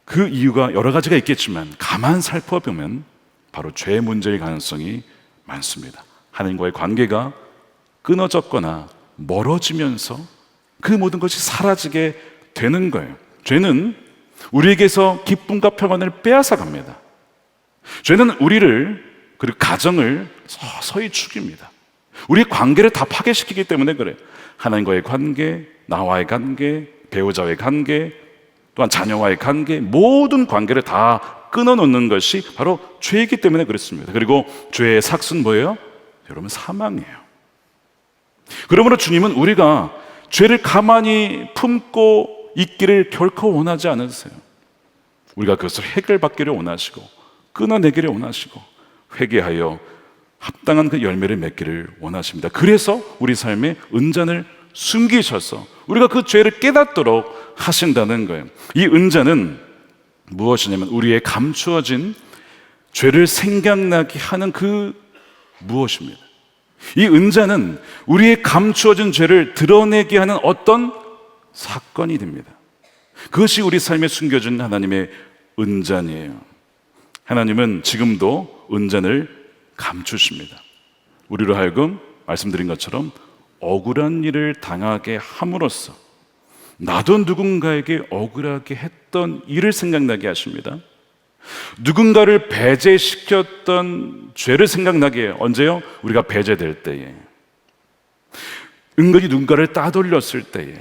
그 이유가 여러 가지가 있겠지만 가만 살펴보면 바로 죄의 문제일 가능성이 많습니다. 하나님과의 관계가 끊어졌거나 멀어지면서 그 모든 것이 사라지게 되는 거예요. 죄는 우리에게서 기쁨과 평안을 빼앗아 갑니다. 죄는 우리를, 그리고 가정을 서서히 죽입니다. 우리의 관계를 다 파괴시키기 때문에 그래요. 하나님과의 관계, 나와의 관계, 배우자와의 관계, 또한 자녀와의 관계, 모든 관계를 다 끊어놓는 것이 바로 죄이기 때문에 그렇습니다. 그리고 죄의 삭은 뭐예요? 여러분, 사망이에요. 그러므로 주님은 우리가 죄를 가만히 품고 있기를 결코 원하지 않으세요. 우리가 그것을 해결받기를 원하시고 끊어내기를 원하시고 회개하여 합당한 그 열매를 맺기를 원하십니다. 그래서 우리 삶에 은잔을 숨기셔서 우리가 그 죄를 깨닫도록 하신다는 거예요. 이 은잔은 무엇이냐면 우리의 감추어진 죄를 생각나게 하는 그 무엇입니다. 이 은잔은 우리의 감추어진 죄를 드러내게 하는 어떤 사건이 됩니다. 그것이 우리 삶에 숨겨진 하나님의 은잔이에요. 하나님은 지금도 은잔을 감추십니다. 우리로 하여금 말씀드린 것처럼 억울한 일을 당하게 함으로써 나도 누군가에게 억울하게 했던 일을 생각나게 하십니다. 누군가를 배제시켰던 죄를 생각나게 해요. 언제요? 우리가 배제될 때에, 은근히 누군가를 따돌렸을 때에,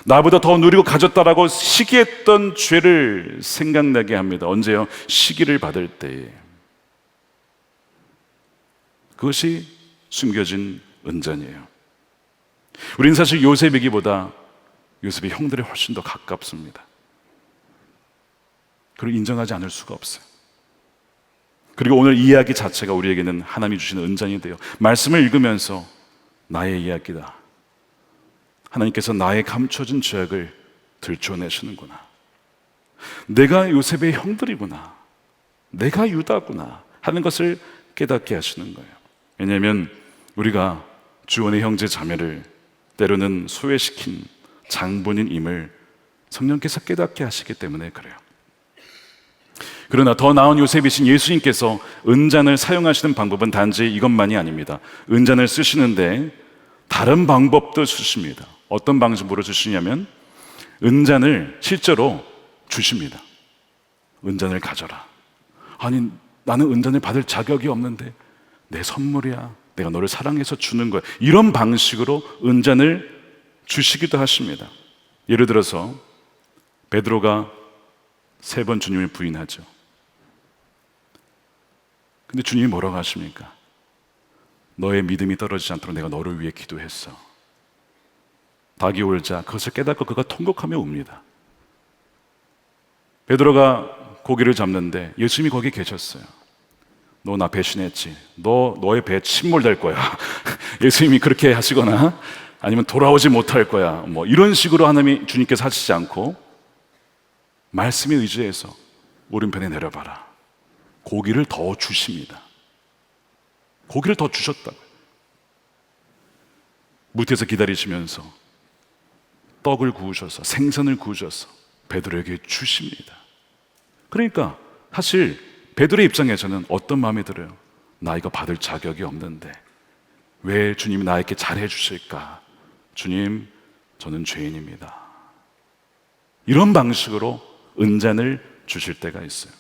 나보다 더 누리고 가졌다라고 시기했던 죄를 생각나게 합니다. 언제요? 시기를 받을 때에. 그것이 숨겨진 은잔이에요. 우리는 사실 요셉이기보다 요셉의 형들이 훨씬 더 가깝습니다. 그걸 인정하지 않을 수가 없어요. 그리고 오늘 이야기 자체가 우리에게는 하나님이 주시는 은잔이 돼요. 말씀을 읽으면서 나의 이야기다, 하나님께서 나의 감춰진 죄악을 들춰내시는구나, 내가 요셉의 형들이구나, 내가 유다구나 하는 것을 깨닫게 하시는 거예요. 왜냐하면 우리가 주원의 형제 자매를 때로는 소외시킨 장본인임을 성령께서 깨닫게 하시기 때문에 그래요. 그러나 더 나은 요셉이신 예수님께서 은잔을 사용하시는 방법은 단지 이것만이 아닙니다. 은잔을 쓰시는데 다른 방법도 쓰십니다. 어떤 방식으로 쓰시냐면 은잔을 실제로 주십니다. 은잔을 가져라. 아니, 나는 은잔을 받을 자격이 없는데 내 선물이야. 내가 너를 사랑해서 주는 거야. 이런 방식으로 은잔을 주시기도 하십니다. 예를 들어서 베드로가 3번 주님을 부인하죠. 근데 주님이 뭐라고 하십니까? 너의 믿음이 떨어지지 않도록 내가 너를 위해 기도했어. 닭이 울자 그것을 깨닫고 그가 통곡하며 웁니다. 베드로가 고기를 잡는데 예수님이 거기 계셨어요. 너 나 배신했지. 너의 배에 침몰될 거야. 예수님이 그렇게 하시거나 아니면 돌아오지 못할 거야. 뭐 이런 식으로 하나님이 주님께서 하시지 않고 말씀에 의지해서 오른편에 내려봐라. 고기를 더 주십니다. 고기를 더 주셨다고요. 무태에서 기다리시면서 떡을 구우셔서 생선을 구우셔서 베드로에게 주십니다. 그러니까 사실 베드로의 입장에서는 어떤 마음이 들어요? 나 이거 받을 자격이 없는데 왜 주님이 나에게 잘해 주실까? 주님, 저는 죄인입니다. 이런 방식으로 은잔을 주실 때가 있어요.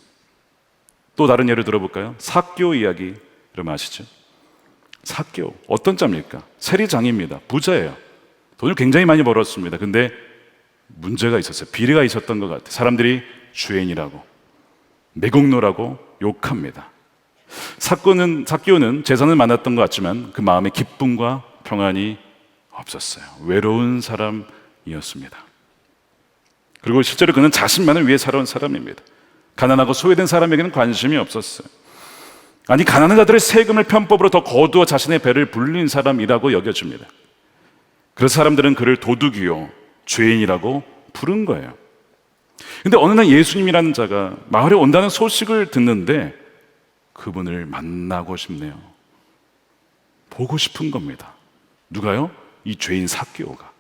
또 다른 예를 들어볼까요? 삭개오 이야기 여러분 아시죠? 삭개오 어떤 자입니까? 세리장입니다. 부자예요. 돈을 굉장히 많이 벌었습니다. 근데 문제가 있었어요. 비리가 있었던 것 같아요. 사람들이 죄인이라고 매국노라고 욕합니다. 삭개오는 재산을 많았던 것 같지만 그 마음에 기쁨과 평안이 없었어요. 외로운 사람이었습니다. 그리고 실제로 그는 자신만을 위해 살아온 사람입니다. 가난하고 소외된 사람에게는 관심이 없었어요. 아니, 가난한 자들의 세금을 편법으로 더 거두어 자신의 배를 불린 사람이라고 여겨집니다. 그래서 사람들은 그를 도둑이요 죄인이라고 부른 거예요. 근데 어느 날 예수님이라는 자가 마을에 온다는 소식을 듣는데 그분을 만나고 싶네요. 보고 싶은 겁니다. 누가요? 이 죄인 삭개오가.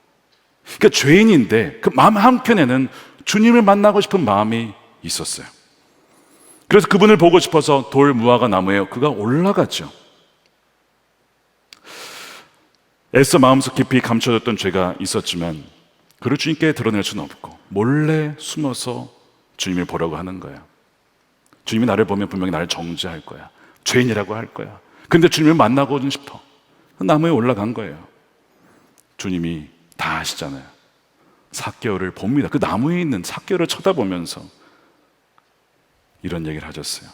그러니까 죄인인데 그 마음 한켠에는 주님을 만나고 싶은 마음이 있었어요. 그래서 그분을 보고 싶어서 돌 무화과 나무에 그가 올라갔죠. 애써 마음속 깊이 감춰졌던 죄가 있었지만 그를 주님께 드러낼 수는 없고 몰래 숨어서 주님을 보라고 하는 거예요. 주님이 나를 보면 분명히 나를 정죄할 거야. 죄인이라고 할 거야. 근데 주님을 만나고는 싶어. 나무에 올라간 거예요. 주님이 다 아시잖아요. 삭개오를 봅니다. 그 나무에 있는 삭개오를 쳐다보면서 이런 얘기를 하셨어요.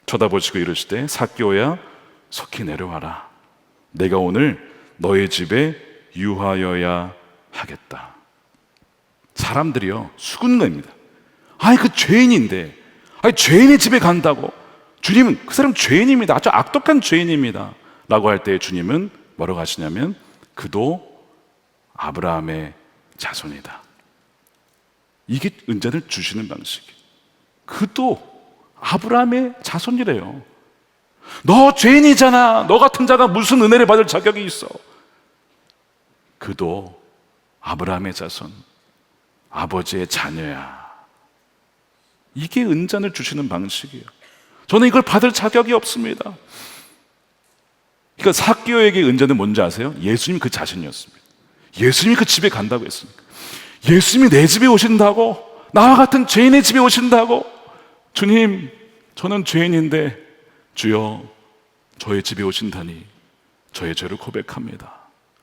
쳐다보시고 이러시되 삭개오야 속히 내려와라. 내가 오늘 너의 집에 유하여야 하겠다. 사람들이요 숙은 겁니다. 아니 그 죄인인데, 아니 죄인의 집에 간다고? 주님은 그 사람 죄인입니다. 아주 악독한 죄인입니다 라고 할 때 주님은 뭐라고 하시냐면 그도 아브라함의 자손이다. 이게 은잔을 주시는 방식이에요. 그도 아브라함의 자손이래요. 너 죄인이잖아. 너 같은 자가 무슨 은혜를 받을 자격이 있어. 그도 아브라함의 자손, 아버지의 자녀야. 이게 은잔을 주시는 방식이에요. 저는 이걸 받을 자격이 없습니다. 그러니까 삭개오에게 은잔은 뭔지 아세요? 예수님 그 자신이었습니다. 예수님이 그 집에 간다고 했습니다. 예수님이 내 집에 오신다고? 나와 같은 죄인의 집에 오신다고? 주님, 저는 죄인인데 주여 저의 집에 오신다니 저의 죄를 고백합니다.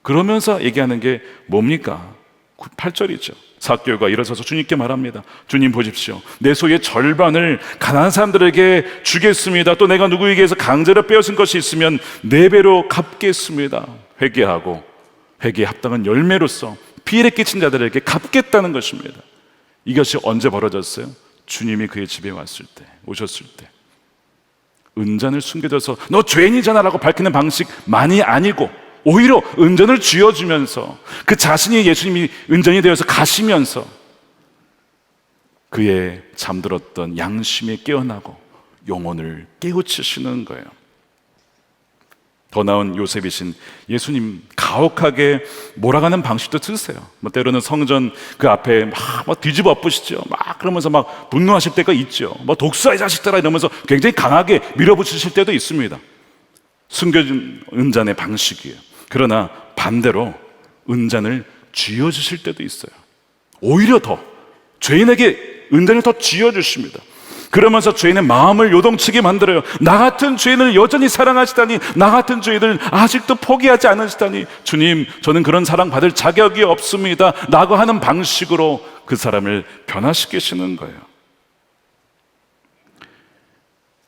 그러면서 얘기하는 게 뭡니까? 8절이죠. 삭개오가 일어서서 주님께 말합니다. 주님 보십시오. 내 소유의 절반을 가난한 사람들에게 주겠습니다. 또 내가 누구에게서 강제로 빼앗은 것이 있으면 4배로 갚겠습니다. 회개하고 회개에 합당한 열매로서 피해를 끼친 자들에게 갚겠다는 것입니다. 이것이 언제 벌어졌어요? 주님이 그의 집에 왔을 때, 오셨을 때. 은잔을 숨겨져서 너 죄인이잖아 라고 밝히는 방식만이 아니고 오히려 은잔을 쥐어주면서 그 자신이 예수님이 은잔이 되어서 가시면서 그의 잠들었던 양심에 깨어나고 영혼을 깨우치시는 거예요. 더 나은 요셉이신 예수님 가혹하게 몰아가는 방식도 쓰세요. 뭐 때로는 성전 그 앞에 막 뒤집어 엎으시죠. 막 그러면서 막 분노하실 때가 있죠. 뭐 독사의 자식들아 이러면서 굉장히 강하게 밀어붙이실 때도 있습니다. 숨겨진 은잔의 방식이에요. 그러나 반대로 은잔을 쥐어주실 때도 있어요. 오히려 더 죄인에게 은전을 더 쥐어주십니다. 그러면서 죄인의 마음을 요동치게 만들어요. 나 같은 죄인을 여전히 사랑하시다니, 나 같은 죄인을 아직도 포기하지 않으시다니, 주님, 저는 그런 사랑 받을 자격이 없습니다 라고 하는 방식으로 그 사람을 변화시키시는 거예요.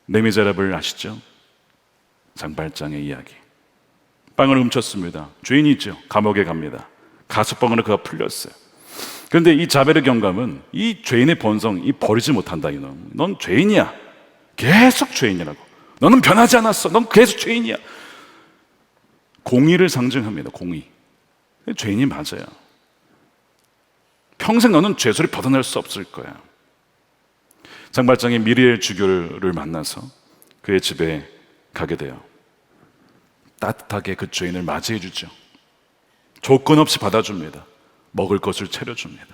레미제라블 아시죠? 장발장의 이야기. 빵을 훔쳤습니다. 죄인이죠. 감옥에 갑니다. 가석방으로 그가 풀렸어요. 그런데 이 자베르 경감은 이 죄인의 본성, 이 버리지 못한다 이놈. 넌 죄인이야. 계속 죄인이라고. 너는 변하지 않았어. 넌 계속 죄인이야. 공의를 상징합니다. 공의. 죄인이 맞아요. 평생 너는 죄소리 벗어날 수 없을 거야. 장발장이 미리엘 주교를 만나서 그의 집에 가게 돼요. 따뜻하게 그 죄인을 맞이해 주죠. 조건 없이 받아줍니다. 먹을 것을 차려줍니다.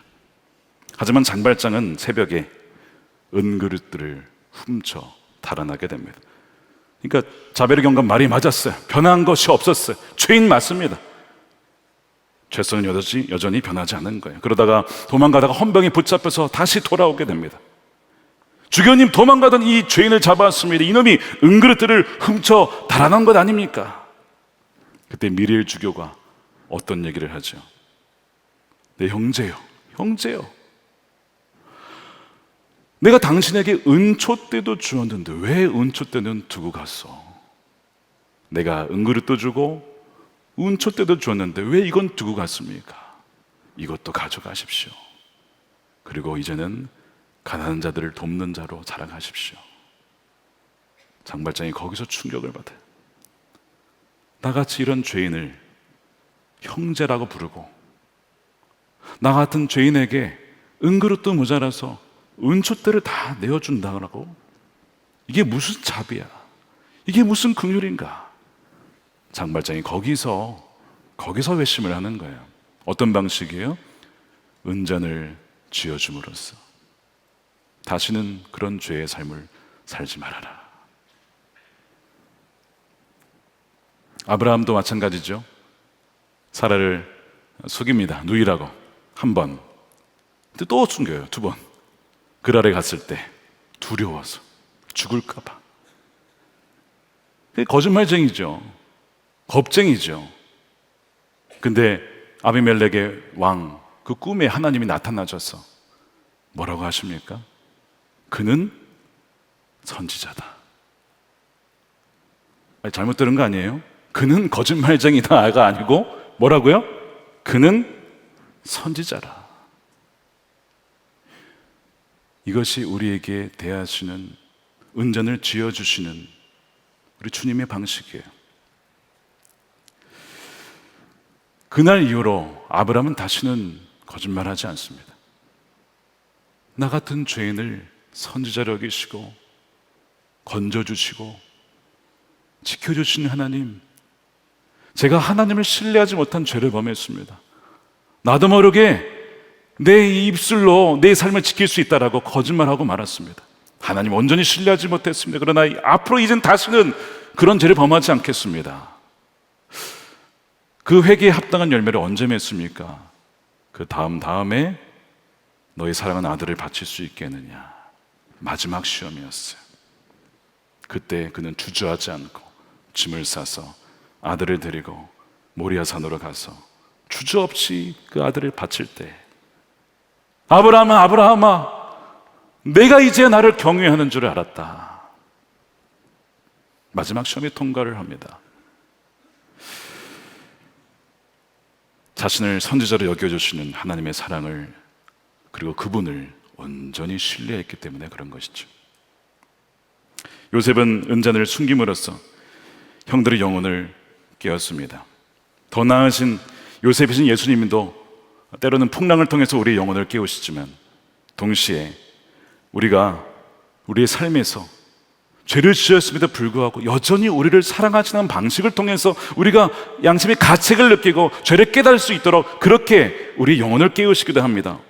하지만 장발장은 새벽에 은그릇들을 훔쳐 달아나게 됩니다. 그러니까 자베르 경감 말이 맞았어요. 변한 것이 없었어요. 죄인 맞습니다. 죄성은 여전히 변하지 않은 거예요. 그러다가 도망가다가 헌병에 붙잡혀서 다시 돌아오게 됩니다. 주교님, 도망가던 이 죄인을 잡았습니다. 이놈이 은그릇들을 훔쳐 달아난 것 아닙니까? 그때 미리엘 주교가 어떤 얘기를 하죠? 내 형제요. 내가 당신에게 은초 때도 주었는데 왜 은초 때는 두고 갔어? 내가 은그릇도 주고 은초 때도 주었는데 왜 이건 두고 갔습니까? 이것도 가져가십시오. 그리고 이제는 가난한 자들을 돕는 자로 자라가십시오. 장발장이 거기서 충격을 받아요. 나같이 이런 죄인을 형제라고 부르고 나 같은 죄인에게 은그릇도 모자라서 은초대를 다 내어준다고? 이게 무슨 자비야? 이게 무슨 긍휼인가? 장발장이 거기서 회심을 하는 거예요. 어떤 방식이에요? 은전을 쥐어줌으로써 다시는 그런 죄의 삶을 살지 말아라. 아브라함도 마찬가지죠. 사라를 속입니다. 누이라고 한 번, 또 숨겨요. 두 번. 그랄에 갔을 때 두려워서 죽을까 봐. 거짓말쟁이죠. 겁쟁이죠. 근데 아비멜렉의 왕, 그 꿈에 하나님이 나타나셔서 뭐라고 하십니까? 그는 선지자다. 아니, 잘못 들은 거 아니에요? 그는 거짓말쟁이다가 아니고 뭐라고요? 그는 선지자라. 이것이 우리에게 대하시는, 은전을 쥐어주시는 우리 주님의 방식이에요. 그날 이후로 아브라함은 다시는 거짓말하지 않습니다. 나 같은 죄인을 선지자로 여기시고 건져주시고 지켜주시는 하나님, 제가 하나님을 신뢰하지 못한 죄를 범했습니다. 나도 모르게 내 입술로 내 삶을 지킬 수 있다라고 거짓말하고 말았습니다. 하나님 온전히 신뢰하지 못했습니다. 그러나 앞으로 이젠 다시는 그런 죄를 범하지 않겠습니다. 그 회개에 합당한 열매를 언제 맺습니까? 그 다음에 너의 사랑하는 아들을 바칠 수 있겠느냐. 마지막 시험이었어요. 그때 그는 주저하지 않고 짐을 싸서 아들을 데리고 모리아산으로 가서 주저없이 그 아들을 바칠 때, 아브라함아, 내가 이제 나를 경외하는 줄 알았다. 마지막 시험에 통과를 합니다. 자신을 선지자로 여겨주시는 하나님의 사랑을, 그리고 그분을 온전히 신뢰했기 때문에 그런 것이죠. 요셉은 은잔을 숨김으로써 형들의 영혼을 깨웠습니다. 더 나으신 요셉이신 예수님도 때로는 풍랑을 통해서 우리의 영혼을 깨우시지만, 동시에 우리가 우리의 삶에서 죄를 지었음에도 불구하고 여전히 우리를 사랑하시는 방식을 통해서 우리가 양심의 가책을 느끼고 죄를 깨달을 수 있도록 그렇게 우리 영혼을 깨우시기도 합니다.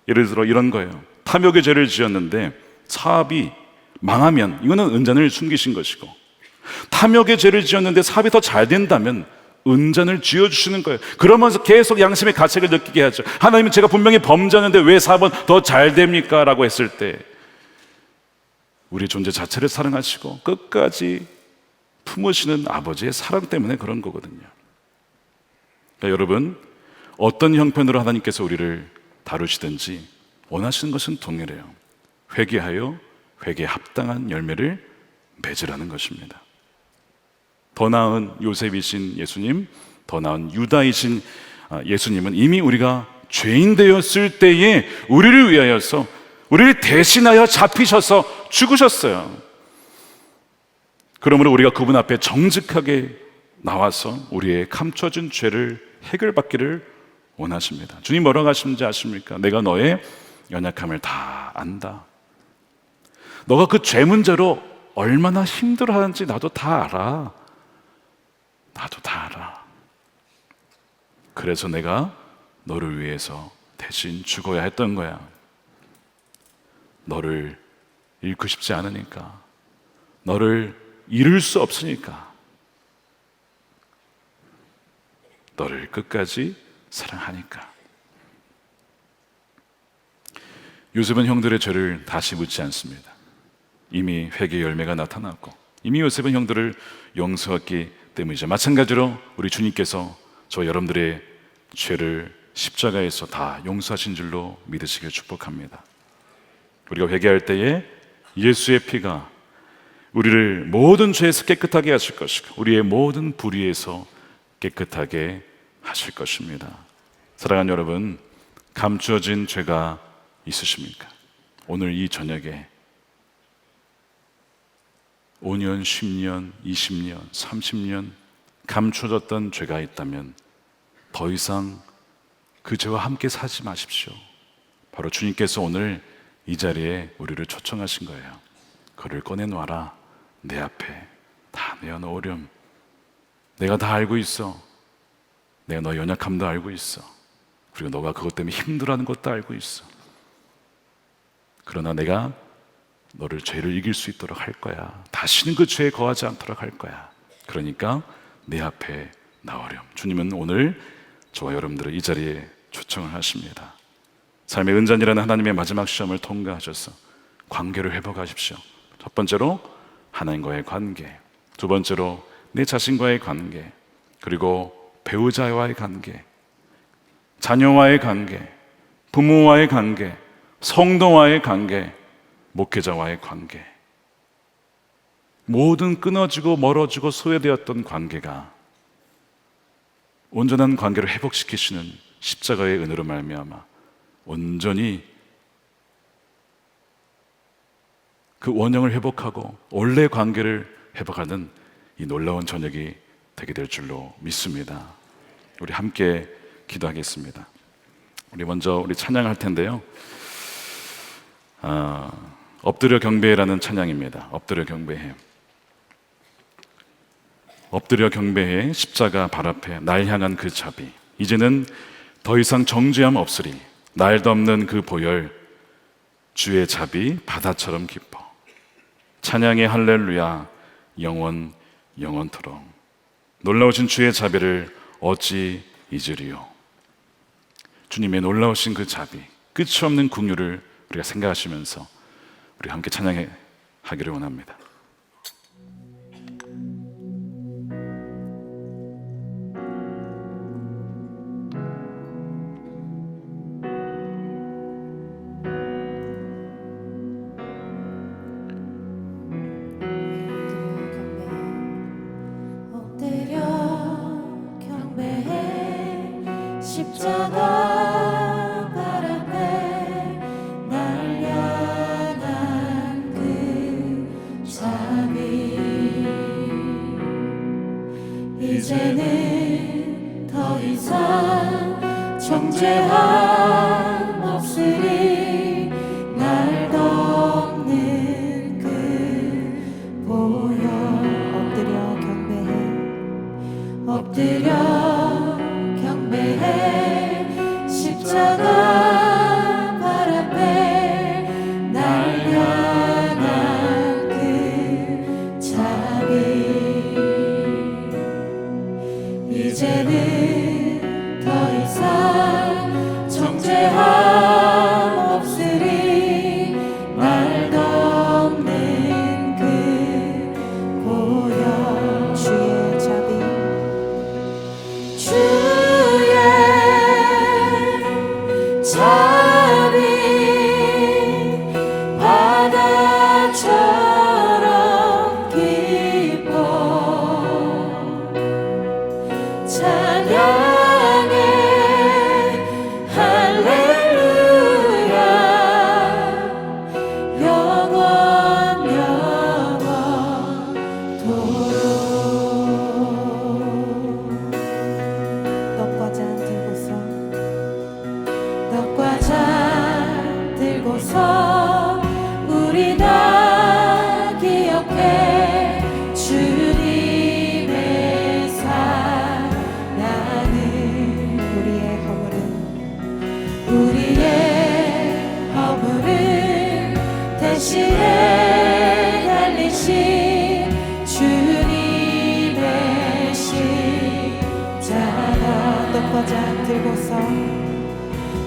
예를 들어 이런 거예요. 탐욕의 죄를 지었는데 사업이 망하면 이거는 은잔을 숨기신 것이고, 탐욕의 죄를 지었는데 사업이 더 잘 된다면 은잔을 쥐어주시는 거예요. 그러면서 계속 양심의 가책을 느끼게 하죠. 하나님은 제가 분명히 범죄하는데 왜 4번 더 잘 됩니까? 라고 했을 때 우리 존재 자체를 사랑하시고 끝까지 품으시는 아버지의 사랑 때문에 그런 거거든요. 그러니까 여러분, 어떤 형편으로 하나님께서 우리를 다루시든지 원하시는 것은 동일해요. 회개하여 회개에 합당한 열매를 맺으라는 것입니다. 더 나은 요셉이신 예수님, 더 나은 유다이신 예수님은 이미 우리가 죄인 되었을 때에 우리를 위하여서, 우리를 대신하여 잡히셔서 죽으셨어요. 그러므로 우리가 그분 앞에 정직하게 나와서 우리의 감춰진 죄를 해결받기를 원하십니다. 주님 뭐라고 하시는지 아십니까? 내가 너의 연약함을 다 안다. 너가 그 죄 문제로 얼마나 힘들어하는지 나도 다 알아. 나도 다 알아. 그래서 내가 너를 위해서 대신 죽어야 했던 거야. 너를 잃고 싶지 않으니까, 너를 잃을 수 없으니까, 너를 끝까지 사랑하니까. 요셉은 형들의 죄를 다시 묻지 않습니다. 이미 회개의 열매가 나타났고 이미 요셉은 형들을 용서했기 때문이죠. 마찬가지로 우리 주님께서 저 여러분들의 죄를 십자가에서 다 용서하신 줄로 믿으시길 축복합니다. 우리가 회개할 때에 예수의 피가 우리를 모든 죄에서 깨끗하게 하실 것이고 우리의 모든 불의에서 깨끗하게 하실 것입니다. 사랑하는 여러분, 감추어진 죄가 있으십니까? 오늘 이 저녁에 5년, 10년, 20년, 30년 감춰졌던 죄가 있다면 더 이상 그 죄와 함께 사지 마십시오. 바로 주님께서 오늘 이 자리에 우리를 초청하신 거예요. 그를 꺼내놓아라. 내 앞에 다 내어놓으렴. 내가 다 알고 있어. 내가 너의 연약함도 알고 있어. 그리고 너가 그것 때문에 힘들어하는 것도 알고 있어. 그러나 내가 너를 죄를 이길 수 있도록 할 거야. 다시는 그 죄에 거하지 않도록 할 거야. 그러니까 내 앞에 나오렴. 주님은 오늘 저와 여러분들을 이 자리에 초청을 하십니다. 삶의 은잔이라는 하나님의 마지막 시험을 통과하셔서 관계를 회복하십시오. 첫 번째로 하나님과의 관계, 두 번째로 내 자신과의 관계, 그리고 배우자와의 관계, 자녀와의 관계, 부모와의 관계, 성도와의 관계, 목회자와의 관계, 모든 끊어지고 멀어지고 소외되었던 관계가 온전한 관계를 회복시키시는 십자가의 은혜로 말미암아 온전히 그 원형을 회복하고 원래 관계를 회복하는 이 놀라운 저녁이 되게 될 줄로 믿습니다. 우리 함께 기도하겠습니다. 우리 먼저 우리 찬양할 텐데요. 엎드려 경배해라는 찬양입니다. 엎드려 경배해. 엎드려 경배해. 십자가 발 앞에 날 향한 그 자비. 이제는 더 이상 정죄함 없으리. 날도 없는 그 보혈. 주의 자비 바다처럼 깊어. 찬양의 할렐루야. 영원 영원토록. 놀라우신 주의 자비를 어찌 잊으리요. 주님의 놀라우신 그 자비, 끝이 없는 긍휼을 우리가 생각하시면서 우리 함께 찬양하기를 원합니다. 십자가 발 앞에 날 향한 그 자비 이제는 더 이상 정죄함 없으리 날 덮는 그 보혈 엎드려 경배해 엎드려 경배해 십자가 발 앞에 날 향한 그 자비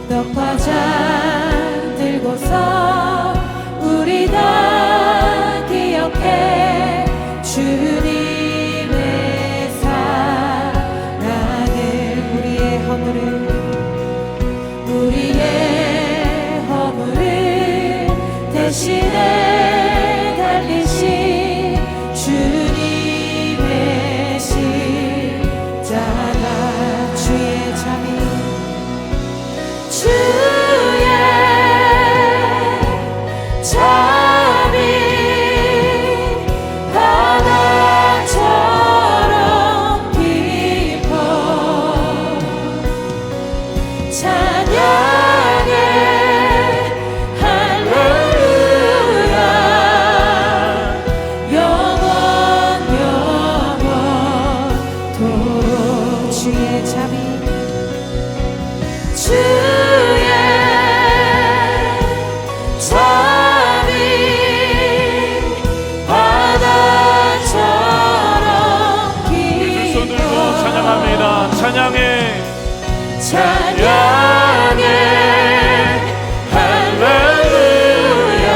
떡과잔 들고서 우리 다 기억해 주님의 사랑을 우리의 허물을 대신에 달리신 주님의 십자가 주의 자비 바다처럼 깊어 찬양해 할렐루야 영원토록 주의 자비 찬양해 찬양해 할렐루야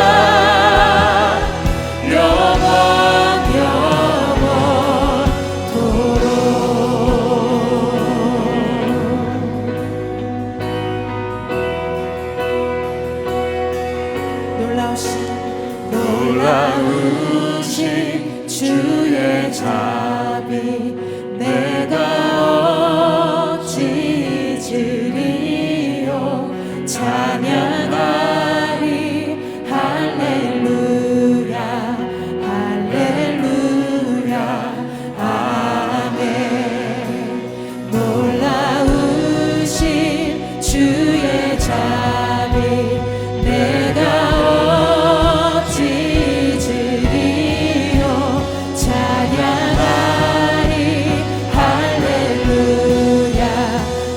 놀라우신 주의 자비 내가 어찌 잊으리요 찬양하리 할렐루야 할렐루야 아멘 놀라우신 주의 자비 내가 어찌 잊으리요 찬양하리 할렐루야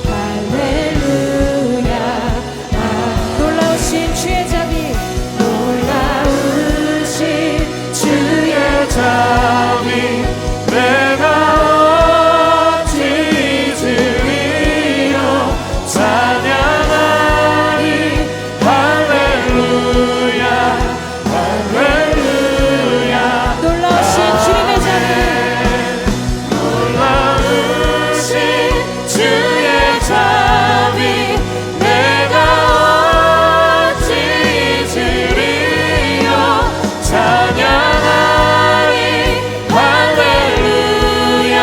할렐루야 놀라우신 주의 자비 놀라우신 주의 자비 내가 어찌 잊으리요 찬양하리 할렐루야 할렐루야 놀라우신 주님의 자비 놀라우신 주의 자비 내가 어찌 잊으리요 찬양하리 할렐루야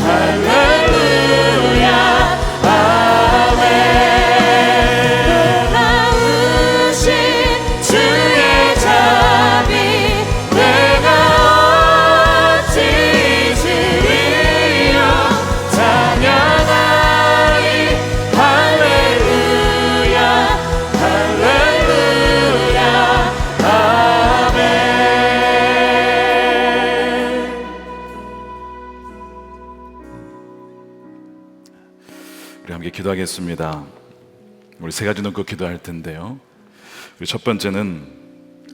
할렐루야 아멘 놀라우신 주의 자비 내가 어찌 잊으리요 찬양하리 할렐루야 할렐루야 아멘. 우리 함께 기도하겠습니다. 우리 세 가지 놓고 기도할 텐데요. 우리 첫 번째는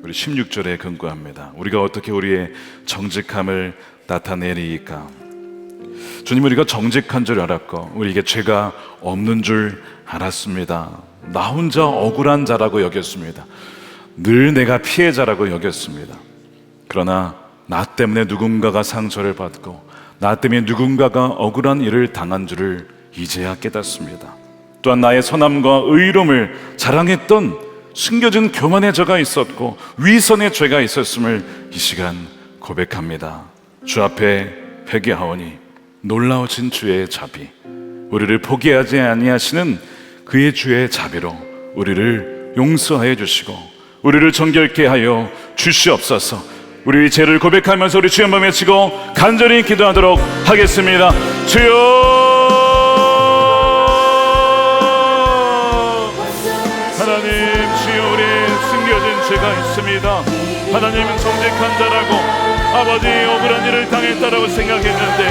우리 16절에 근거합니다. 우리가 어떻게 우리의 정직함을 나타내리까? 주님, 우리가 정직한 줄 알았고 우리에게 죄가 없는 줄 알았습니다. 나 혼자 억울한 자라고 여겼습니다. 늘 내가 피해자라고 여겼습니다. 그러나 나 때문에 누군가가 상처를 받고 나 때문에 누군가가 억울한 일을 당한 줄을 이제야 깨닫습니다. 또한 나의 선함과 의로움을 자랑했던 숨겨진 교만의 죄가 있었고 위선의 죄가 있었음을 이 시간 고백합니다. 주 앞에 회개하오니 놀라우신 주의 자비, 우리를 포기하지 아니하시는 그의 주의 자비로 우리를 용서하여 주시고 우리를 정결케 하여 주시옵소서. 우리 죄를 고백하면서 우리 주여 한번 외치고 간절히 기도하도록 하겠습니다. 주여, 하나님, 주여, 우리 숨겨진 죄가 있습니다. 하나님은 정직한 자라고 아버지 억울한 일을 당했다라고 생각했는데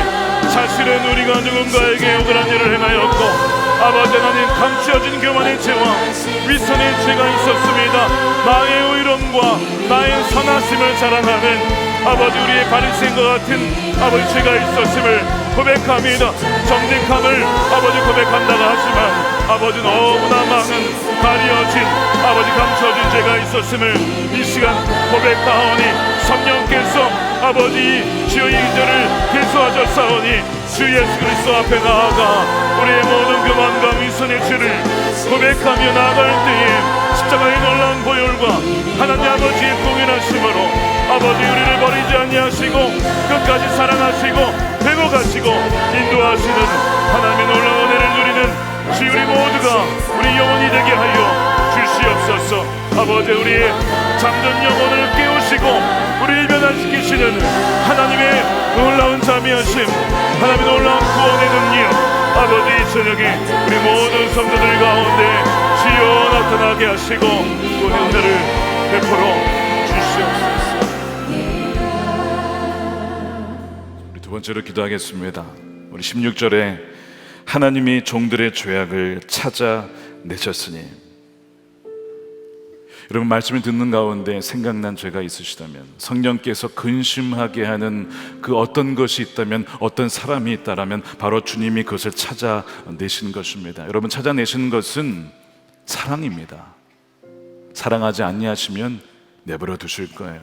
사실은 우리가 누군가에게 억울한 일을 행하였고 아버지 하나님 감추어진 교만의 죄와 위선의 죄가 있었습니다. 나의 의로움과 나의 선하심을 자랑하는 아버지 우리의 바리새인과 같은 아버지 죄가 있었음을 고백합니다. 정직함을 아버지 고백한다고 하지만 아버지 너무나 많은 가려진 아버지 감춰진 죄가 있었음을 이 시간 고백하오니 성령께서 아버지 주여 이 죄를 해소하셨사오니 주 예수 그리스도 앞에 나아가 우리의 모든 교만과 위선의 죄를 고백하며 나아갈 때에 십자가의 놀라운 보혈과 하나님 아버지의 공연하심으로 아버지 우리를 버리지 아니하시고 끝까지 사랑하시고 회복하시고 인도하시는 하나님의 놀라운 은혜를 누리는 주 우리 모두가 우리 영혼이 되게 하여 주시옵소서. 아버지 우리의 잠든 영혼을 깨우시고 우리를 변화시키시는 하나님의 놀라운 자비하심, 하나님의 놀라운 구원의 능력 아버지 이 저녁에 우리 모든 성도들 가운데 주여 나타나게 하시고 구원의 은혜를 베풀어 주시옵소서. 우리 두 번째로 기도하겠습니다. 우리 16절에 하나님이 종들의 죄악을 찾아내셨으니, 여러분 말씀을 듣는 가운데 생각난 죄가 있으시다면, 성령께서 근심하게 하는 그 어떤 것이 있다면, 어떤 사람이 있다라면 바로 주님이 그것을 찾아내신 것입니다. 여러분 찾아내신 것은 사랑입니다. 사랑하지 아니하시면 내버려 두실 거예요.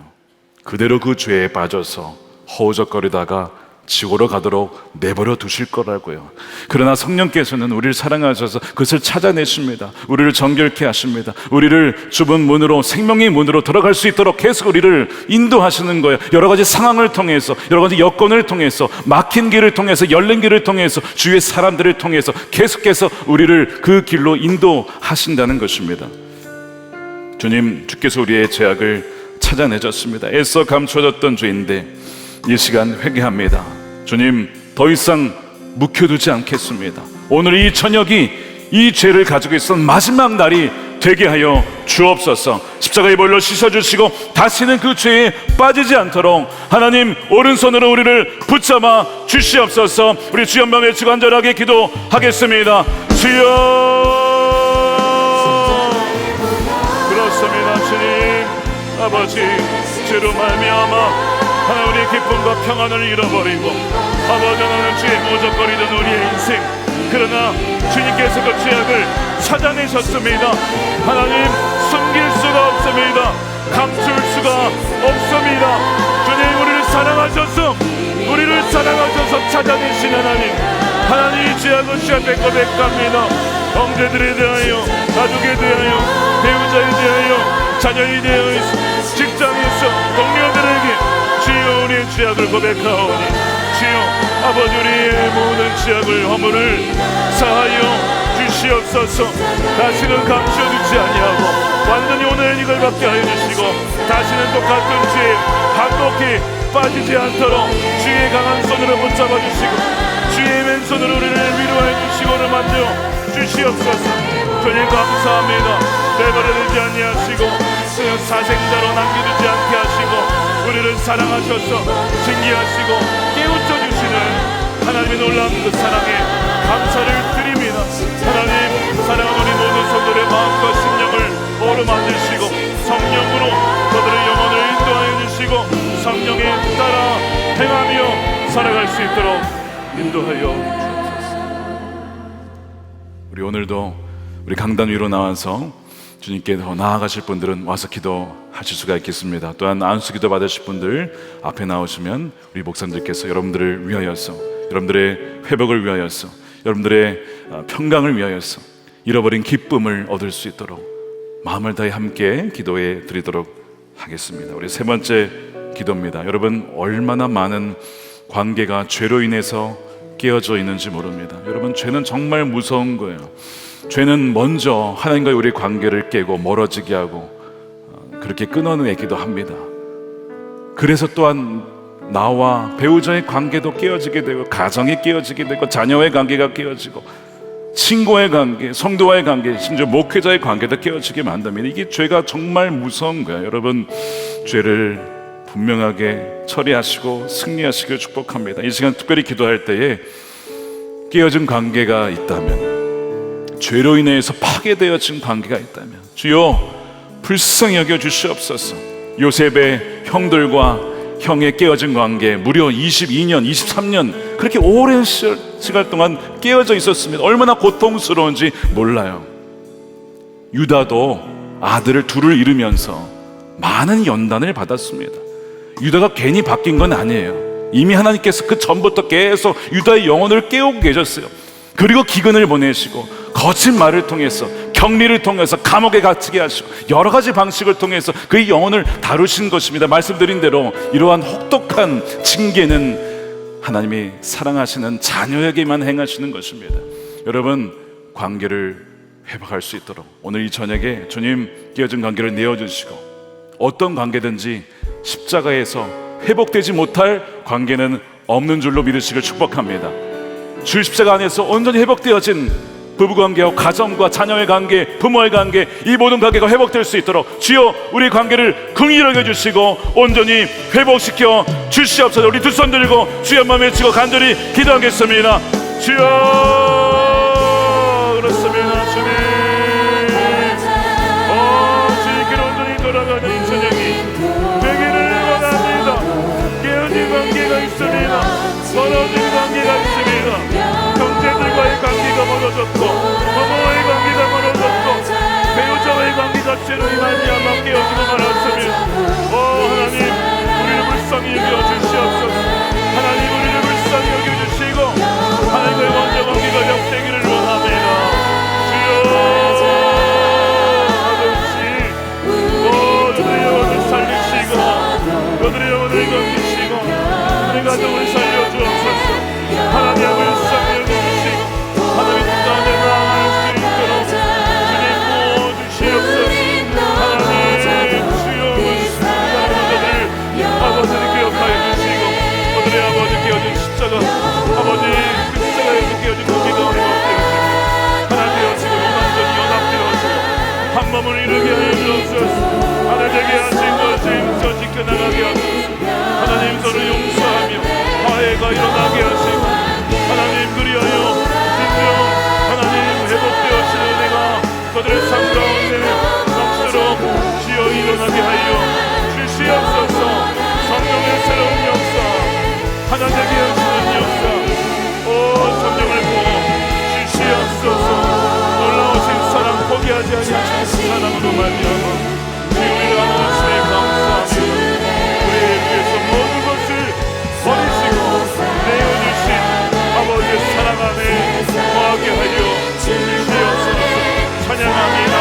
그대로 그 죄에 빠져서 허우적거리다가 지옥으로 가도록 내버려 두실 거라고요. 그러나 성령께서는 우리를 사랑하셔서 그것을 찾아내십니다. 우리를 정결케 하십니다. 우리를 좁은 문으로, 생명의 문으로 들어갈 수 있도록 계속 우리를 인도하시는 거예요. 여러 가지 상황을 통해서, 여러 가지 여건을 통해서, 막힌 길을 통해서, 열린 길을 통해서, 주위의 사람들을 통해서 계속해서 우리를 그 길로 인도하신다는 것입니다. 주께서 우리의 죄악을 찾아내셨습니다. 애써 감춰졌던 죄인데 이 시간 회개합니다. 주님, 더 이상 묵혀두지 않겠습니다. 오늘 이 저녁이 이 죄를 가지고 있던 마지막 날이 되게 하여 주옵소서. 십자가의 보혈로 씻어주시고 다시는 그 죄에 빠지지 않도록 하나님 오른손으로 우리를 붙잡아 주시옵소서. 우리 주 한번 외치고 간절하게 기도하겠습니다. 주여, 그렇습니다. 주님 아버지, 죄로 말미암아 하나님 우리의 기쁨과 평안을 잃어버리고 아버지 하나님 주의 모적거리던 우리의 인생, 그러나 주님께서 그 죄악을 찾아내셨습니다. 하나님 숨길 수가 없습니다. 감출 수가 없습니다. 주님 우리를 사랑하셔서 찾아내신 하나님 이 죄악을 주 앞에 고백합니다. 형제들에 대하여, 가족에 대하여, 배우자에 대하여, 자녀에 대하여, 직장에서 동료들에게 주여 우리의 죄악을 고백하오니 주여 아버지 우리의 모든 죄악을 허물을 사하여 주시옵소서. 다시는 감춰두지 아니하고 완전히 오늘 이걸 받게 하여 주시고 다시는 똑같은 죄에 반복히 빠지지 않도록 주의 강한 손으로 붙잡아 주시고 주의 왼손으로 우리를 위로하여 주시고 오늘 만져 주시옵소서. 주님 감사합니다. 내버려두지 아니하시고 사생자로 남겨두지 않게 하시고 우리를 사랑하셔서 징계하시고 깨우쳐주시는 하나님의 놀라운 그 사랑에 감사를 드립니다. 하나님 사랑하는 우리 모든 성도들의 마음과 심령을 어루만지시고 성령으로 그들의 영혼을 인도하여 주시고 성령에 따라 행하며 살아갈 수 있도록 인도하여 주옵소서. 우리 오늘도 우리 강단 위로 나와서 주님께 더 나아가실 분들은 와서 기도하실 수가 있겠습니다. 또한 안수기도 받으실 분들 앞에 나오시면 우리 목사님들께서 여러분들을 위하여서, 여러분들의 회복을 위하여서, 여러분들의 평강을 위하여서 잃어버린 기쁨을 얻을 수 있도록 마음을 다해 함께 기도해 드리도록 하겠습니다. 우리 세 번째 기도입니다. 여러분 얼마나 많은 관계가 죄로 인해서 깨어져 있는지 모릅니다. 여러분 죄는 정말 무서운 거예요. 죄는 먼저 하나님과의 우리 관계를 깨고 멀어지게 하고 그렇게 끊어내기도 합니다. 그래서 또한 나와 배우자의 관계도 깨어지게 되고 가정이 깨어지게 되고 자녀의 관계가 깨어지고 친구의 관계, 성도와의 관계, 심지어 목회자의 관계도 깨어지게 만듭니다. 이게 죄가 정말 무서운 거예요. 여러분 죄를 분명하게 처리하시고 승리하시길 축복합니다. 이 시간 특별히 기도할 때에 깨어진 관계가 있다면, 죄로 인해서 파괴되어진 관계가 있다면 주여 불쌍히 여겨 주시옵소서. 요셉의 형들과 형의 깨어진 관계 무려 22년, 23년 그렇게 오랜 시절 시간 동안 깨어져 있었습니다. 얼마나 고통스러운지 몰라요. 유다도 아들을 둘을 잃으면서 많은 연단을 받았습니다. 유다가 괜히 바뀐 건 아니에요. 이미 하나님께서 그 전부터 계속 유다의 영혼을 깨우고 계셨어요. 그리고 기근을 보내시고 거짓말을 통해서, 격리를 통해서 감옥에 갇히게 하시고 여러 가지 방식을 통해서 그의 영혼을 다루신 것입니다. 말씀드린 대로 이러한 혹독한 징계는 하나님이 사랑하시는 자녀에게만 행하시는 것입니다. 여러분, 관계를 회복할 수 있도록 오늘 이 저녁에 주님 깨어진 관계를 내어주시고, 어떤 관계든지 십자가에서 회복되지 못할 관계는 없는 줄로 믿으시길 축복합니다. 주의 십자가 안에서 온전히 회복되어진 부부관계와 가정과 자녀의 관계, 부모의 관계, 이 모든 관계가 회복될 수 있도록 주여 우리 관계를 긍휼하게 해주시고 온전히 회복시켜 주시옵소서. 우리 두 손 들고 주여 마음에 외치고 간절히 기도하겠습니다. 주여, 그렇습니다. 주님, 주님께로 온전히 돌아가는 이 저녁이 되기를 원합니다. 깨어진 관계가 있습니다. 멀어진 관계가 있습니다. 형제들과의 관계가 멀어졌고, 부모와의 관계가 멀어졌고, 배우자와의 관계가 죄로 말미암아 깨어지고 말았습니다. 하나님, 우리를 불쌍히 여겨주시옵소서. 하나님, 우리를 불쌍히 여겨주시고 하나님과의 원자 관계가 역되기를 원합니다. 주여, 아버지, 그들의 영혼을 살리시고 그들의 영혼을 건지시고 우리 가정을 살려주옵소서. 하나님, 불쌍히 여겨주시고 하나님 가운데 나아갈 수 있도록 주님 도와주시옵소서. 하나님, 주여, 아버지를 기억하여 주시고 그들의 아버지 깨어진 십자가, 아버지 그 십자가에서 깨어진 무기가 회복되어지고 하나 되어지고 완전히 연합되어지고 한 몸을 이루게 하여 주옵소서. 하나 되게 하신 것을 저 지켜나가게 하소서. 하나님, 서로 용서하며 화해가 일어나게 하시고 하나님, 그리하여 진정 하나님 회복되어지는 은혜가 그들의 삶 가운데 넘치도록 주여 일어나게 하여 주시옵소서. 성령의 새로운 역사, 하나 되게 하시는 역사, 성령을 부어 주시옵소서. 놀라우신 사랑, 포기하지 아니하시는 사랑으로 말미암아 우리를 안으시에 감사하며 우리를 위해서 모든 것을 버리시고 내어주신 아버지의 사랑 안에 거하게 하여 주시옵소서. 찬양합니다.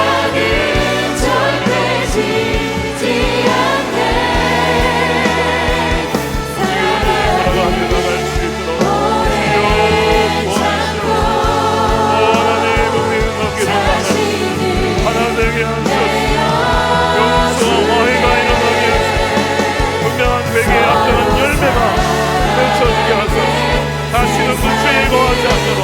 다시는 그 죄에 거하지 않도록